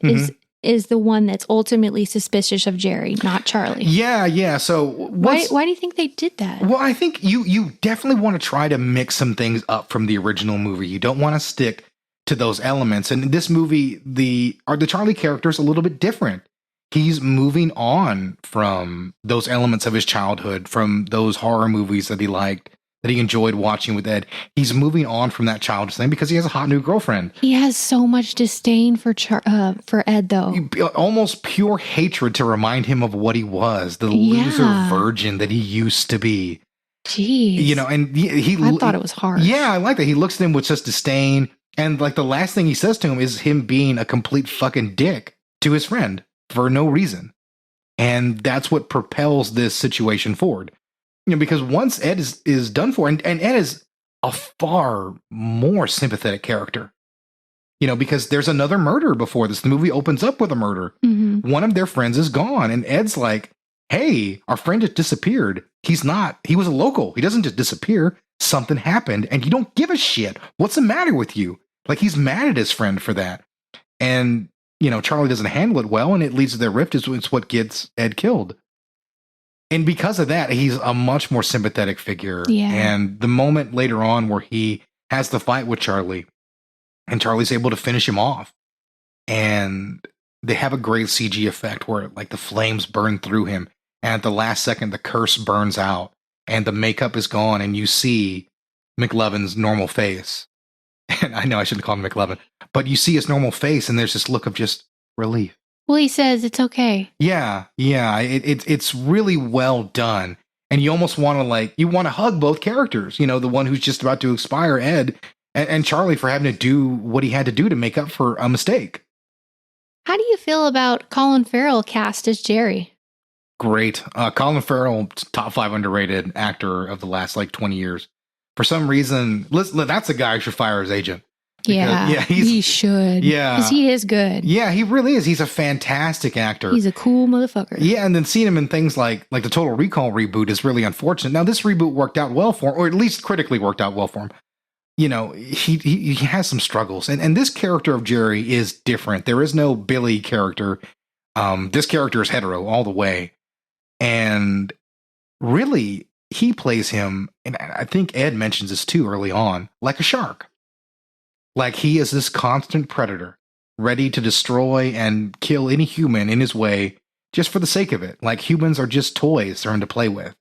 is the one that's ultimately suspicious of Jerry, not Charlie. Yeah. So why do you think they did that? Well, I think you definitely want to try to mix some things up from the original movie. You don't want to stick to those elements. And in this movie, the Charlie character is a little bit different. He's moving on from those elements of his childhood, from those horror movies that he liked, that he enjoyed watching with Ed. He's moving on from that childish thing because he has a hot new girlfriend. He has so much disdain for Ed, though. Almost pure hatred to remind him of what he was, the loser virgin that he used to be. Jeez. And I thought it was harsh. Yeah, I like that. He looks at him with such disdain. And like the last thing he says to him is him being a complete fucking dick to his friend for no reason. And that's what propels this situation forward. Because once Ed is done for, and Ed is a far more sympathetic character, because there's another murder before this. The movie opens up with a murder. Mm-hmm. One of their friends is gone, and Ed's like, hey, our friend just disappeared. He was a local. He doesn't just disappear. Something happened, and you don't give a shit. What's the matter with you? Like, he's mad at his friend for that. And, Charlie doesn't handle it well, and it leads to their rift. It's what gets Ed killed. And because of that, he's a much more sympathetic figure. Yeah. And the moment later on where he has the fight with Charlie, and Charlie's able to finish him off, and they have a great CG effect where like the flames burn through him, and at the last second the curse burns out, and the makeup is gone, and you see McLovin's normal face. And I know I shouldn't call him McLovin, but you see his normal face, and there's this look of just relief. Well, he says it's okay. Yeah. It's really well done. And you almost want to hug both characters, the one who's just about to expire, Ed, and Charlie, for having to do what he had to do to make up for a mistake. How do you feel about Colin Farrell cast as Jerry? Great. Colin Farrell, top 5 underrated actor of the last 20 years. For some reason, that's a guy who should fire his agent. He should. Yeah. Because he is good. Yeah, he really is. He's a fantastic actor. He's a cool motherfucker. Yeah, and then seeing him in things like the Total Recall reboot is really unfortunate. Now, this reboot worked out well for him, or at least critically worked out well for him. He has some struggles. And this character of Jerry is different. There is no Billy character. This character is hetero all the way. And really, he plays him, and I think Ed mentions this too early on, like a shark. Like he is this constant predator, ready to destroy and kill any human in his way just for the sake of it. Like humans are just toys for him to play with.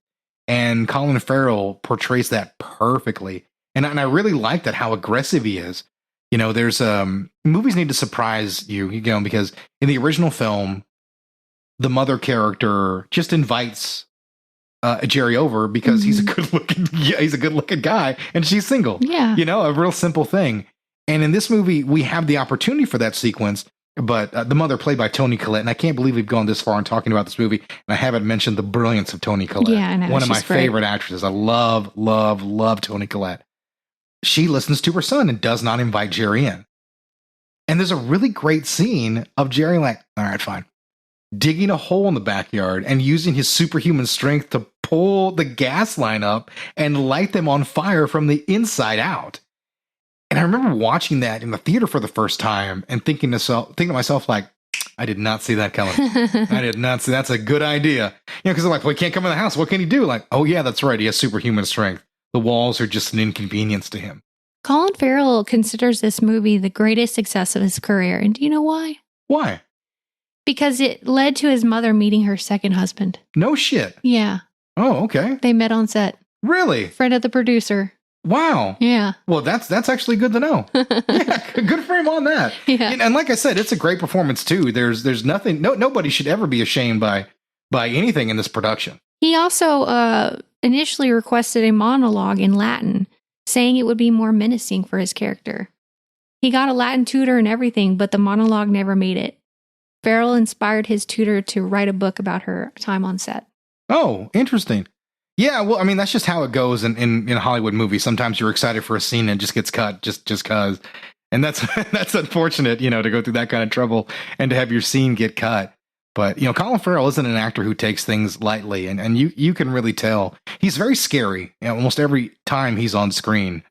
And Colin Farrell portrays that perfectly. And I really like that, how aggressive he is. You know, there's movies need to surprise you, because in the original film, the mother character just invites Jerry over because he's a good looking guy and she's single. Yeah. You know, a real simple thing. And in this movie, we have the opportunity for that sequence, but the mother played by Toni Collette, and I can't believe we've gone this far in talking about this movie, and I haven't mentioned the brilliance of Toni Collette. Yeah, I know. One of my She's great. favorite actresses. I love Toni Collette. She listens to her son and does not invite Jerry in. And there's a really great scene of Jerry like, all right, fine, digging a hole in the backyard and using his superhuman strength to pull the gas line up and light them on fire from the inside out. And I remember watching that in the theater for the first time and thinking to myself, like, I did not see that coming. I did not see that's a good idea. Because they're like, well, he can't come in the house. What can he do? Like, oh yeah, that's right. He has superhuman strength. The walls are just an inconvenience to him. Colin Farrell considers this movie the greatest success of his career. And do you know why? Why? Because it led to his mother meeting her second husband. No shit. Yeah. Oh, okay. They met on set. Really? Friend of the producer. Wow. Yeah. Well, that's actually good to know. Yeah, good for him on that. Yeah. And like I said, it's a great performance too. There's nothing. Nobody should ever be ashamed by anything in this production. He also initially requested a monologue in Latin, saying it would be more menacing for his character. He got a Latin tutor and everything, but the monologue never made it. Farrell inspired his tutor to write a book about her time on set. Oh, interesting. Yeah, well, I mean, that's just how it goes in Hollywood movies. Sometimes you're excited for a scene and it just gets cut just cause. And that's unfortunate, to go through that kind of trouble and to have your scene get cut. But, Colin Farrell isn't an actor who takes things lightly. And you can really tell. He's very scary almost every time he's on screen.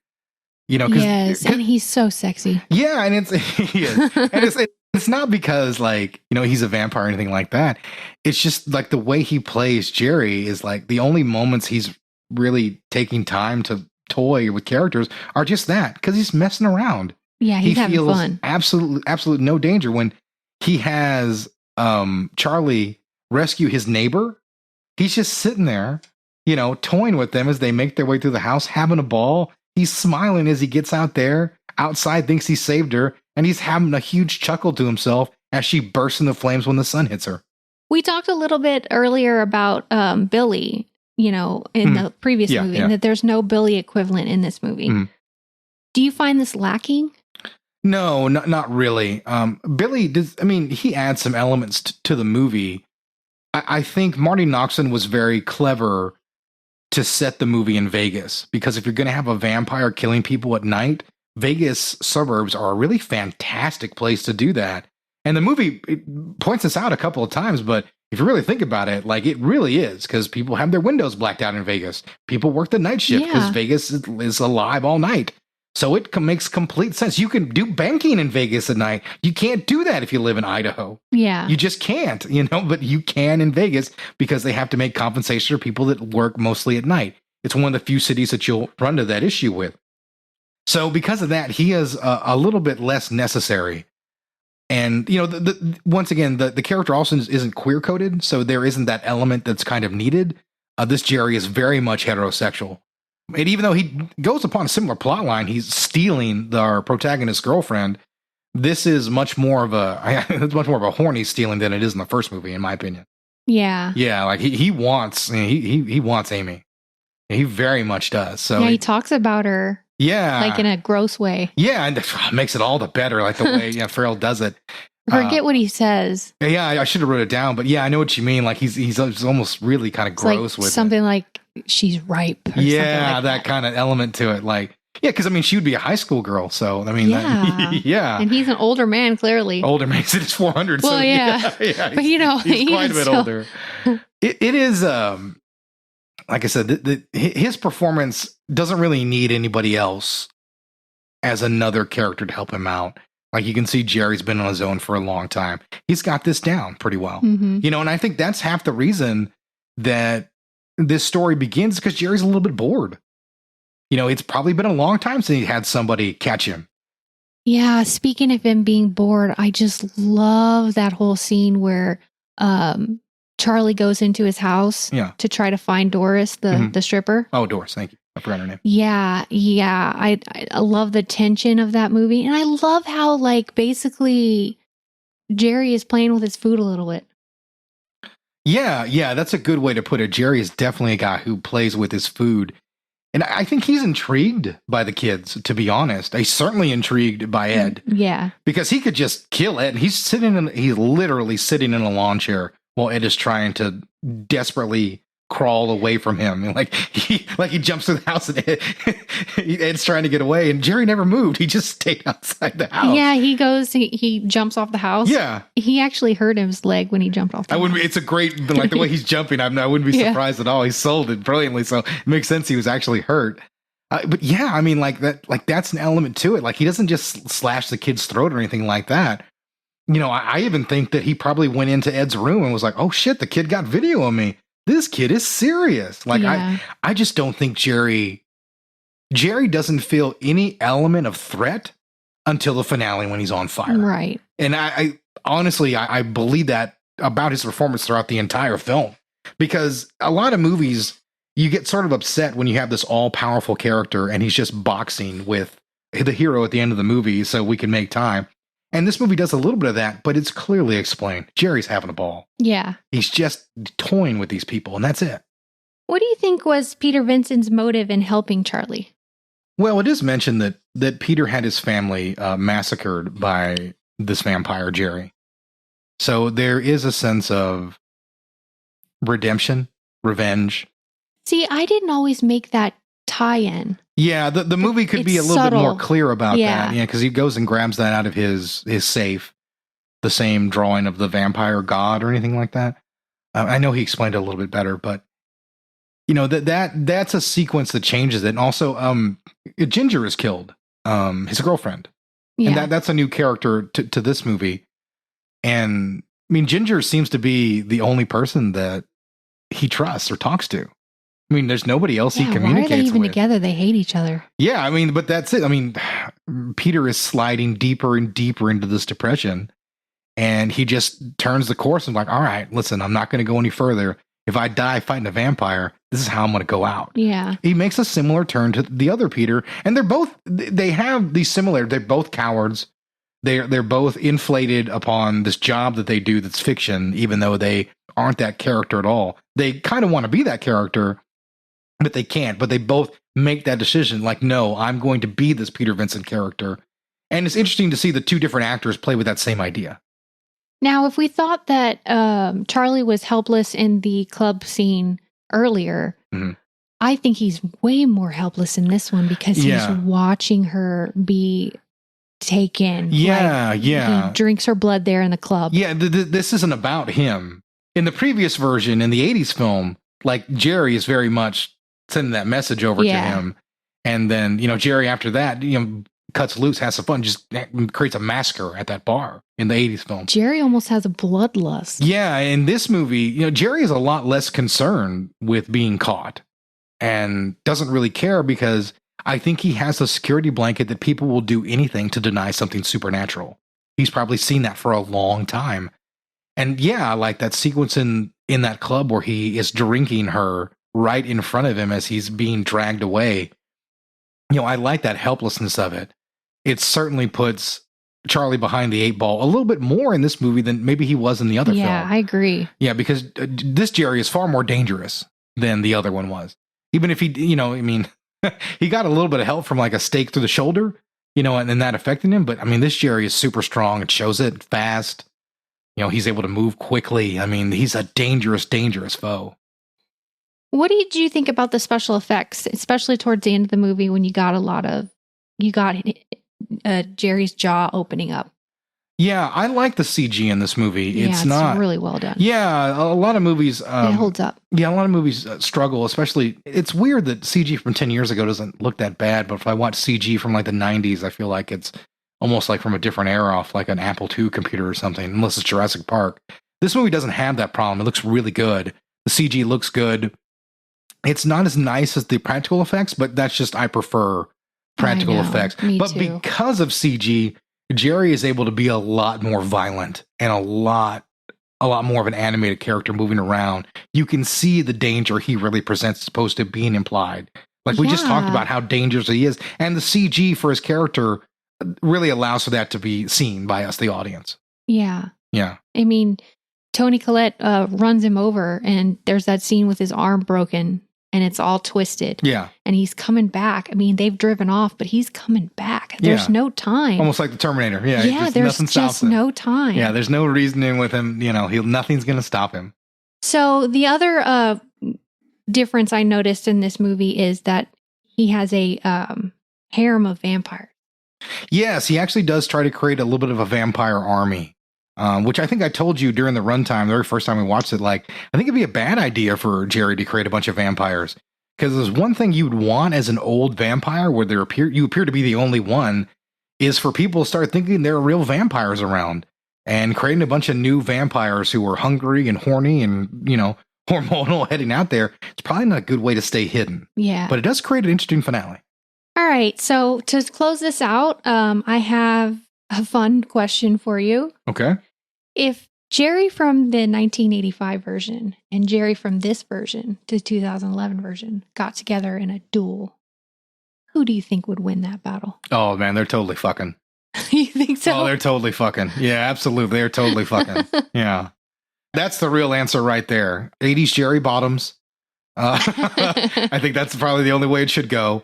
Yes, and he's so sexy. Yeah, and he is. And it's not because he's a vampire or anything like that. It's just like the way he plays Jerry is like the only moments he's really taking time to toy with characters are just that, because he's messing around. Yeah, he's having fun. Absolute no danger when he has Charlie rescue his neighbor. He's just sitting there, toying with them as they make their way through the house, having a ball. He's smiling as he gets outside, thinks he saved her, and he's having a huge chuckle to himself as she bursts into flames when the sun hits her. We talked a little bit earlier about Billy, in the previous movie, and that there's no Billy equivalent in this movie. Do you find this lacking? No, not really. Billy he adds some elements to the movie. I think Marty Noxon was very clever to set the movie in Vegas, because if you're going to have a vampire killing people at night, Vegas suburbs are a really fantastic place to do that. And the movie points this out a couple of times, but if you really think about it, it really is, because people have their windows blacked out in Vegas. People work the night shift because Vegas is alive all night. So it makes complete sense. You can do banking in Vegas at night. You can't do that if you live in Idaho. Yeah. You just can't, but you can in Vegas because they have to make compensation for people that work mostly at night. It's one of the few cities that you'll run into that issue with. So because of that, he is a little bit less necessary. And, once again, the character also isn't queer coded. So there isn't that element that's kind of needed. This Jerry is very much heterosexual. And even though he goes upon a similar plot line, he's stealing our protagonist's girlfriend. This is much more of a horny stealing than it is in the first movie, in my opinion. Yeah. Yeah, he wants Amy. He very much does. So he talks about her. Yeah. In a gross way. Yeah, and it makes it all the better, the way Farrell does it. Forget what he says. Yeah, I should have wrote it down, but yeah, I know what you mean. He's almost really kind of gross with something it. Like she's ripe. Or yeah, that kind of element to it. Because she would be a high school girl. So yeah. And he's an older man, clearly. Older man, it's 400. Well, so, yeah. But he's quite a bit older. It is like I said, his performance doesn't really need anybody else as another character to help him out. You can see Jerry's been on his own for a long time. He's got this down pretty well. Mm-hmm. And I think that's half the reason that this story begins, because Jerry's a little bit bored. It's probably been a long time since he had somebody catch him. Yeah, speaking of him being bored, I just love that whole scene where Charlie goes into his house to try to find Doris, the stripper. Oh, Doris, thank you. I forgot her name. Yeah. I love the tension of that movie. And I love how, like, basically Jerry is playing with his food a little bit. Yeah, that's a good way to put it. Jerry is definitely a guy who plays with his food. And I think he's intrigued by the kids, to be honest. He's certainly intrigued by Ed. Yeah. Because he could just kill Ed. He's literally sitting in a lawn chair while Ed is trying to desperately crawl away from him. And he jumps through the house and Ed's trying to get away, and Jerry never moved. He just stayed outside the house. Yeah, he jumps off the house. Yeah. He actually hurt his leg when he jumped off the house. It's a great, like the way he's jumping, I wouldn't be surprised at all. He sold it brilliantly, so it makes sense he was actually hurt. But yeah, I mean, that's an element to it. Like, he doesn't just slash the kid's throat or anything like that. You know, I even think that he probably went into Ed's room and was like, oh shit, the kid got video of me. This kid is serious. Like, yeah. I just don't think Jerry doesn't feel any element of threat until the finale when he's on fire. Right. And I honestly, I believe that about his performance throughout the entire film, because a lot of movies, you get sort of upset when you have this all powerful character and he's just boxing with the hero at the end of the movie so we can make time. And this movie does a little bit of that, but it's clearly explained. Jerry's having a ball. Yeah. He's just toying with these people, and that's it. What do you think was Peter Vincent's motive in helping Charlie? Well, it is mentioned that Peter had his family massacred by this vampire, Jerry. So there is a sense of redemption, revenge. See, I didn't always make that tie-in. Yeah, the movie could be a little bit more clear about that. Yeah, because he goes and grabs that out of his safe, the same drawing of the vampire god or anything like that. I know he explained it a little bit better, but you know, that's a sequence that changes it. And also, Ginger is killed, his girlfriend, and that's a new character to this movie. And I mean, Ginger seems to be the only person that he trusts or talks to. I mean, there's nobody else he communicates with. Why are they even together? They hate each other. Yeah, I mean, but that's it. I mean, Peter is sliding deeper and deeper into this depression, and he just turns the course and like, all right, listen, I'm not going to go any further. If I die fighting a vampire, this is how I'm going to go out. Yeah. He makes a similar turn to the other Peter, and they have these similar, they're both cowards. They're both inflated upon this job that they do that's fiction, even though they aren't that character at all. They kind of want to be that character, but they can't. But they both make that decision, like, no, I'm going to be this Peter Vincent character. And it's interesting to see the two different actors play with that same idea. Now, if we thought that Charlie was helpless in the club scene earlier, I think he's way more helpless in this one because he's watching her be taken. Yeah, like, yeah. He drinks her blood there in the club. Yeah, this isn't about him. In the previous version, in the 80s film, like, Jerry is very much sending that message over to him. And then, you know, Jerry after that, you know, cuts loose, has some fun, just creates a massacre at that bar in the 80s film. Jerry almost has a bloodlust. Yeah, in this movie, you know, Jerry is a lot less concerned with being caught and doesn't really care because I think he has a security blanket that people will do anything to deny something supernatural. He's probably seen that for a long time. And yeah, like that sequence in that club where he is drinking her right in front of him as he's being dragged away. You know, I like that helplessness of it. It certainly puts Charlie behind the eight ball a little bit more in this movie than maybe he was in the other film. Yeah, I agree. Yeah, because this Jerry is far more dangerous than the other one was. Even if he, you know, I mean, he got a little bit of help from like a stake through the shoulder, you know, and that affected him. But I mean, this Jerry is super strong. It shows it fast. You know, he's able to move quickly. I mean, he's a dangerous, dangerous foe. What did you think about the special effects, especially towards the end of the movie when you got Jerry's jaw opening up? Yeah, I like the CG in this movie. Yeah, it's not really well done. Yeah, a lot of movies. It holds up. Yeah, a lot of movies struggle, especially. It's weird that CG from 10 years ago doesn't look that bad, but if I watch CG from like the 90s, I feel like it's almost like from a different era off like an Apple II computer or something, unless it's Jurassic Park. This movie doesn't have that problem. It looks really good. The CG looks good. It's not as nice as the practical effects, but that's just, I prefer practical effects. Me but too. Because of CG, Jerry is able to be a lot more violent and a lot more of an animated character moving around. You can see the danger he really presents as opposed to being implied Like we just talked Yeah. about how dangerous he is. And the CG for his character really allows for that to be seen by us, the audience. Yeah. Yeah. I mean, Tony Collette runs him over, and there's that scene with his arm broken, and it's all twisted. Yeah. And he's coming back. I mean, they've driven off, but he's coming back. There's Yeah. no time. Almost like the Terminator. Yeah. Yeah, there's nothing stops just it. no time. Yeah, there's no reasoning with him. You know, nothing's going to stop him. So the other difference I noticed in this movie is that he has a harem of vampires. Yes, he actually does try to create a little bit of a vampire army, which I think I told you during the runtime, the very first time we watched it, like, I think it'd be a bad idea for Jerry to create a bunch of vampires. Because there's one thing you'd want as an old vampire where you appear to be the only one, is for people to start thinking there are real vampires around and creating a bunch of new vampires who are hungry and horny and, hormonal heading out there. It's probably not a good way to stay hidden. Yeah. But it does create an interesting finale. All right. So to close this out, I have a fun question for you. Okay. If Jerry from the 1985 version and Jerry from this version, the 2011 version, got together in a duel, who do you think would win that battle? Oh, man, they're totally fucking. You think so? Oh, they're totally fucking. Yeah, absolutely. They're totally fucking. Yeah. That's the real answer right there. 80s Jerry Bottoms. I think that's probably the only way it should go.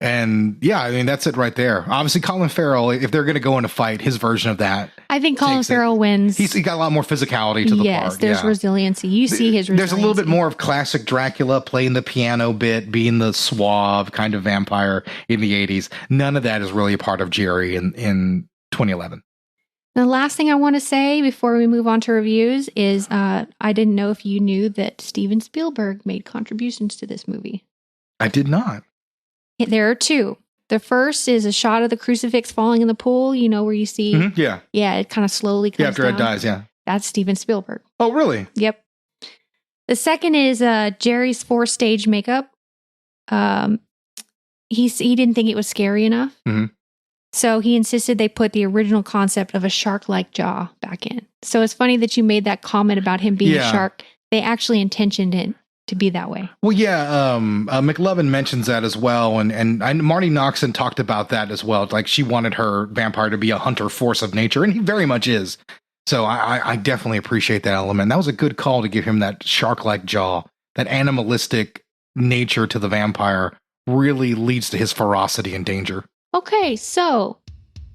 And yeah, I mean, that's it right there. Obviously, Colin Farrell, if they're going to go in a fight, his version of that. I think Colin Farrell wins. He got a lot more physicality to the part. Yes, there's resiliency. You see his resiliency. There's a little bit more of classic Dracula playing the piano bit, being the suave kind of vampire in the 80s. None of that is really a part of Jerry in 2011. The last thing I want to say before we move on to reviews is I didn't know if you knew that Steven Spielberg made contributions to this movie. I did not. There are two. The first is a shot of the crucifix falling in the pool, where you see... Mm-hmm, yeah. Yeah, it kind of slowly comes after down. it dies, yeah. That's Steven Spielberg. Oh, really? Yep. The second is Jerry's 4-stage makeup. He didn't think it was scary enough. Mm-hmm. So he insisted they put the original concept of a shark-like jaw back in. So it's funny that you made that comment about him being a shark. They actually intentioned it to be that way. Well, yeah, McLovin mentions that as well, and Marty Noxon talked about that as well. Like, she wanted her vampire to be a hunter force of nature, and he very much is. So I definitely appreciate that element. That was a good call to give him that shark-like jaw. That animalistic nature to the vampire really leads to his ferocity and danger. Okay, so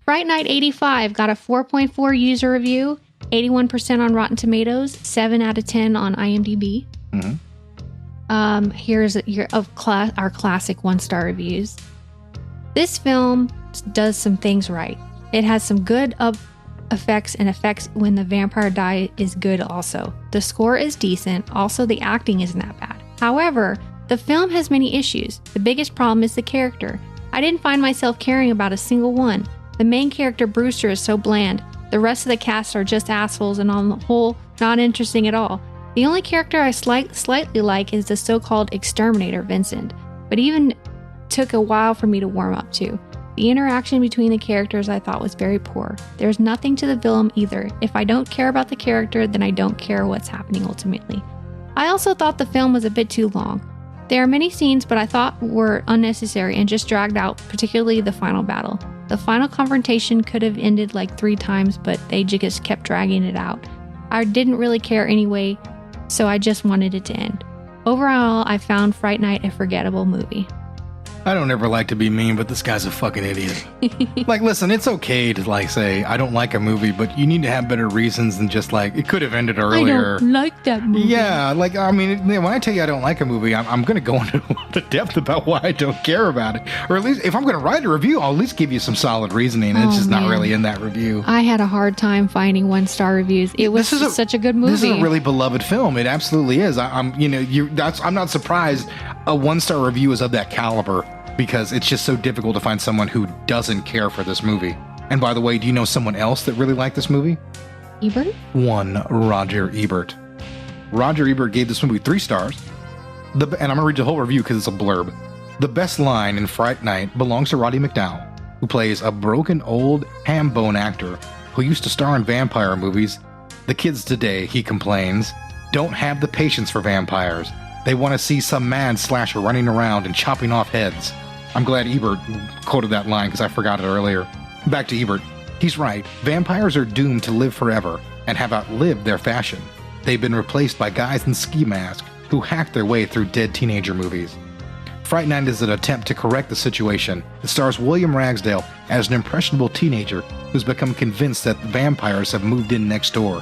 Fright Night 85 got a 4.4 user review, 81% on Rotten Tomatoes, 7 out of 10 on IMDb. Mm-hmm. Here's our classic 1-star reviews. This film does some things right. It has some good effects, and effects when the vampire dies is good also. The score is decent. Also, the acting isn't that bad. However, the film has many issues. The biggest problem is the character. I didn't find myself caring about a single one. The main character, Brewster, is so bland. The rest of the cast are just assholes and on the whole, not interesting at all. The only character I slightly like is the so-called exterminator, Vincent, but even took a while for me to warm up to. The interaction between the characters I thought was very poor. There's nothing to the villain either. If I don't care about the character, then I don't care what's happening ultimately. I also thought the film was a bit too long. There are many scenes, but I thought were unnecessary and just dragged out, particularly the final battle. The final confrontation could have ended like 3 times, but they just kept dragging it out. I didn't really care anyway, so I just wanted it to end. Overall, I found Fright Night a forgettable movie. I don't ever like to be mean, but this guy's a fucking idiot. Like, listen, it's okay to say, I don't like a movie, but you need to have better reasons than just it could have ended earlier. I don't like that movie. Yeah, when I tell you I don't like a movie, I'm going to go into a lot of depth about why I don't care about it. Or at least, if I'm going to write a review, I'll at least give you some solid reasoning. It's just not really in that review. I had a hard time finding 1-star reviews. It was such a good movie. This is a really beloved film. It absolutely is. I'm not surprised a 1-star review is of that caliber, because it's just so difficult to find someone who doesn't care for this movie. And by the way, do you know someone else that really liked this movie? Ebert? Roger Ebert. Roger Ebert gave this movie 3 stars. And I'm going to read the whole review because it's a blurb. The best line in Fright Night belongs to Roddy McDowall, who plays a broken old ham bone actor who used to star in vampire movies. The kids today, he complains, don't have the patience for vampires. They want to see some mad slasher running around and chopping off heads. I'm glad Ebert quoted that line because I forgot it earlier. Back to Ebert. He's right. Vampires are doomed to live forever and have outlived their fashion. They've been replaced by guys in ski masks who hack their way through dead teenager movies. Fright Night is an attempt to correct the situation. It stars William Ragsdale as an impressionable teenager who's become convinced that vampires have moved in next door.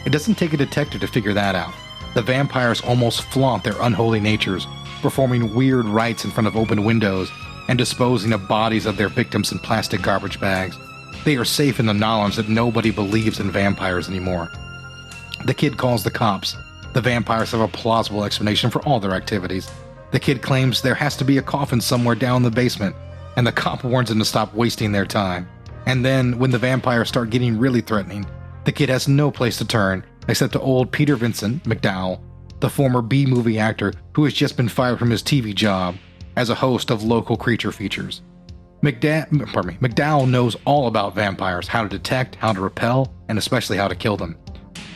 It doesn't take a detective to figure that out. The vampires almost flaunt their unholy natures, performing weird rites in front of open windows and disposing of bodies of their victims in plastic garbage bags. They are safe in the knowledge that nobody believes in vampires anymore. The kid calls the cops. The vampires have a plausible explanation for all their activities. The kid claims there has to be a coffin somewhere down in the basement, and the cop warns him to stop wasting their time. And then, when the vampires start getting really threatening, the kid has no place to turn except to old Peter Vincent McDowell, the former B-movie actor who has just been fired from his TV job as a host of local creature features. McDowell knows all about vampires, how to detect, how to repel, and especially how to kill them.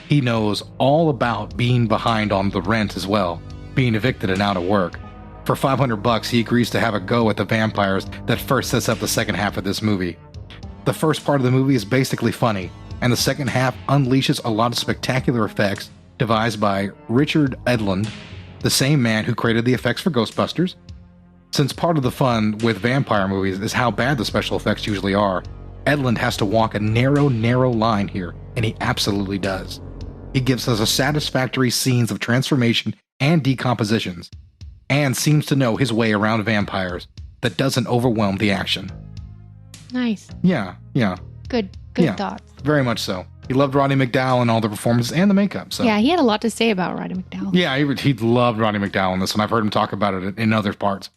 He knows all about being behind on the rent as well, being evicted and out of work. For $500, he agrees to have a go at the vampires that first sets up the second half of this movie. The first part of the movie is basically funny, and the second half unleashes a lot of spectacular effects devised by Richard Edlund, the same man who created the effects for Ghostbusters. Since part of the fun with vampire movies is how bad the special effects usually are, Edlund has to walk a narrow line here, and he absolutely does. He gives us a satisfactory scenes of transformation and decompositions, and seems to know his way around vampires that doesn't overwhelm the action. Nice. Yeah. Good thoughts. Very much so. He loved Roddy McDowall and all the performances and the makeup. So yeah, he had a lot to say about Roddy McDowall. Yeah, he loved Roddy McDowall in this, and I've heard him talk about it in other parts.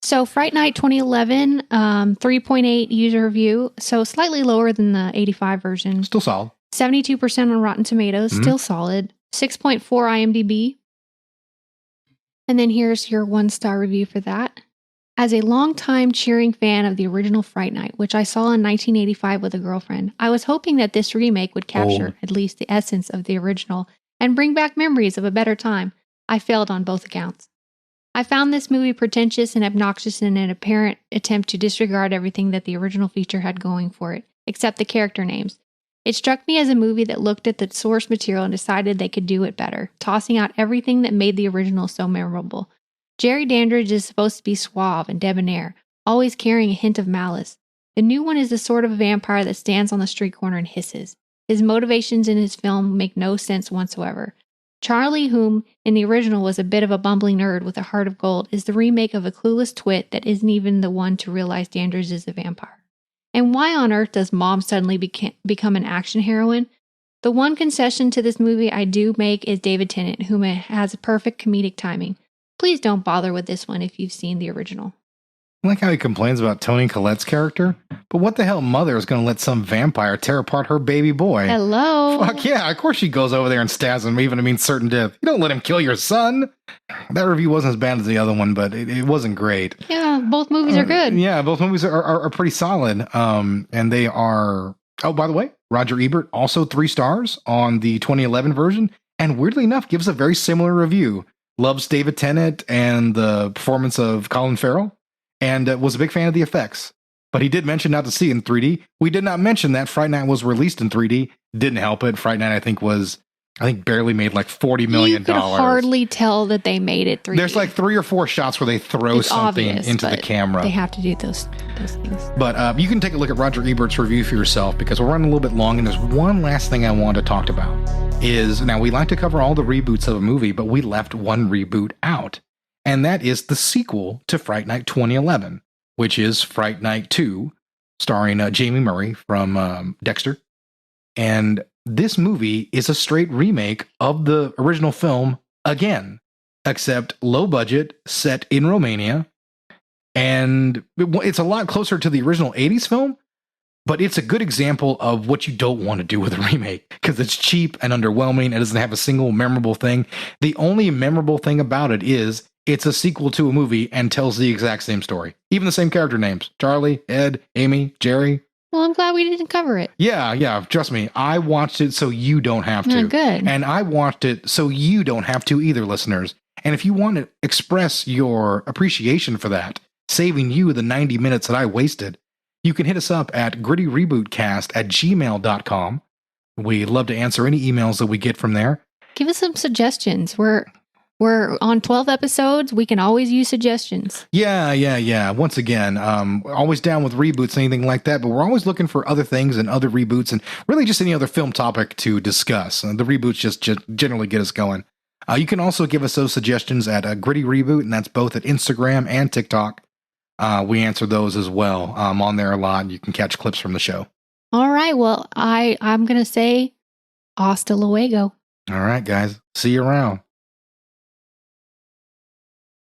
So Fright Night 2011, 3.8 user review, so slightly lower than the 85 version. Still solid. 72% on Rotten Tomatoes, still solid. 6.4 IMDb. And then here's your 1-star review for that. As a longtime cheering fan of the original Fright Night, which I saw in 1985 with a girlfriend, I was hoping that this remake would capture at least the essence of the original and bring back memories of a better time. I failed on both accounts. I found this movie pretentious and obnoxious in an apparent attempt to disregard everything that the original feature had going for it, except the character names. It struck me as a movie that looked at the source material and decided they could do it better, tossing out everything that made the original so memorable. Jerry Dandridge is supposed to be suave and debonair, always carrying a hint of malice. The new one is the sort of vampire that stands on the street corner and hisses. His motivations in his film make no sense whatsoever. Charlie, whom in the original was a bit of a bumbling nerd with a heart of gold, is the remake of a clueless twit that isn't even the one to realize Dandridge is a vampire. And why on earth does Mom suddenly become an action heroine? The one concession to this movie I do make is David Tennant, whom has a perfect comedic timing. Please don't bother with this one if you've seen the original. I like how he complains about Toni Collette's character, but what the hell mother is going to let some vampire tear apart her baby boy? Hello? Fuck yeah, of course she goes over there and stabs him, even to mean certain death. You don't let him kill your son. That review wasn't as bad as the other one, but it wasn't great. Yeah, both movies are good. Yeah, both movies are pretty solid. And they are... Oh, by the way, Roger Ebert, also 3 stars on the 2011 version, and weirdly enough, gives a very similar review. Loves David Tennant and the performance of Colin Farrell, and was a big fan of the effects. But he did mention not to see it in 3D. We did not mention that Fright Night was released in 3D. Didn't help it. Fright Night, I think barely made like $40 million. You could hardly tell that they made it 3D. There's like 3 or 4 shots where they throw something into the camera. They have to do those things. But you can take a look at Roger Ebert's review for yourself, because we're running a little bit long, and there's one last thing I want to talk about. Now we like to cover all the reboots of a movie, but we left one reboot out. And that is the sequel to Fright Night 2011, which is Fright Night 2, starring Jamie Murray from Dexter. And this movie is a straight remake of the original film again, except low budget, set in Romania. And it's a lot closer to the original 80s film, but it's a good example of what you don't want to do with a remake, because it's cheap and underwhelming. It doesn't have a single memorable thing. The only memorable thing about it is it's a sequel to a movie and tells the exact same story. Even the same character names: Charlie, Ed, Amy, Jerry. Well, I'm glad we didn't cover it. Yeah. Trust me. I watched it so you don't have to. Good. And I watched it so you don't have to either, listeners. And if you want to express your appreciation for that, saving you the 90 minutes that I wasted, you can hit us up at grittyrebootcast@gmail.com. We love to answer any emails that we get from there. Give us some suggestions. We're on 12 episodes. We can always use suggestions. Yeah. Once again, always down with reboots and anything like that, but we're always looking for other things and other reboots and really just any other film topic to discuss. The reboots just generally get us going. You can also give us those suggestions at Gritty Reboot, and that's both at Instagram and TikTok. We answer those as well. On there a lot. You can catch clips from the show. All right. Well, I'm going to say hasta luego. All right, guys. See you around.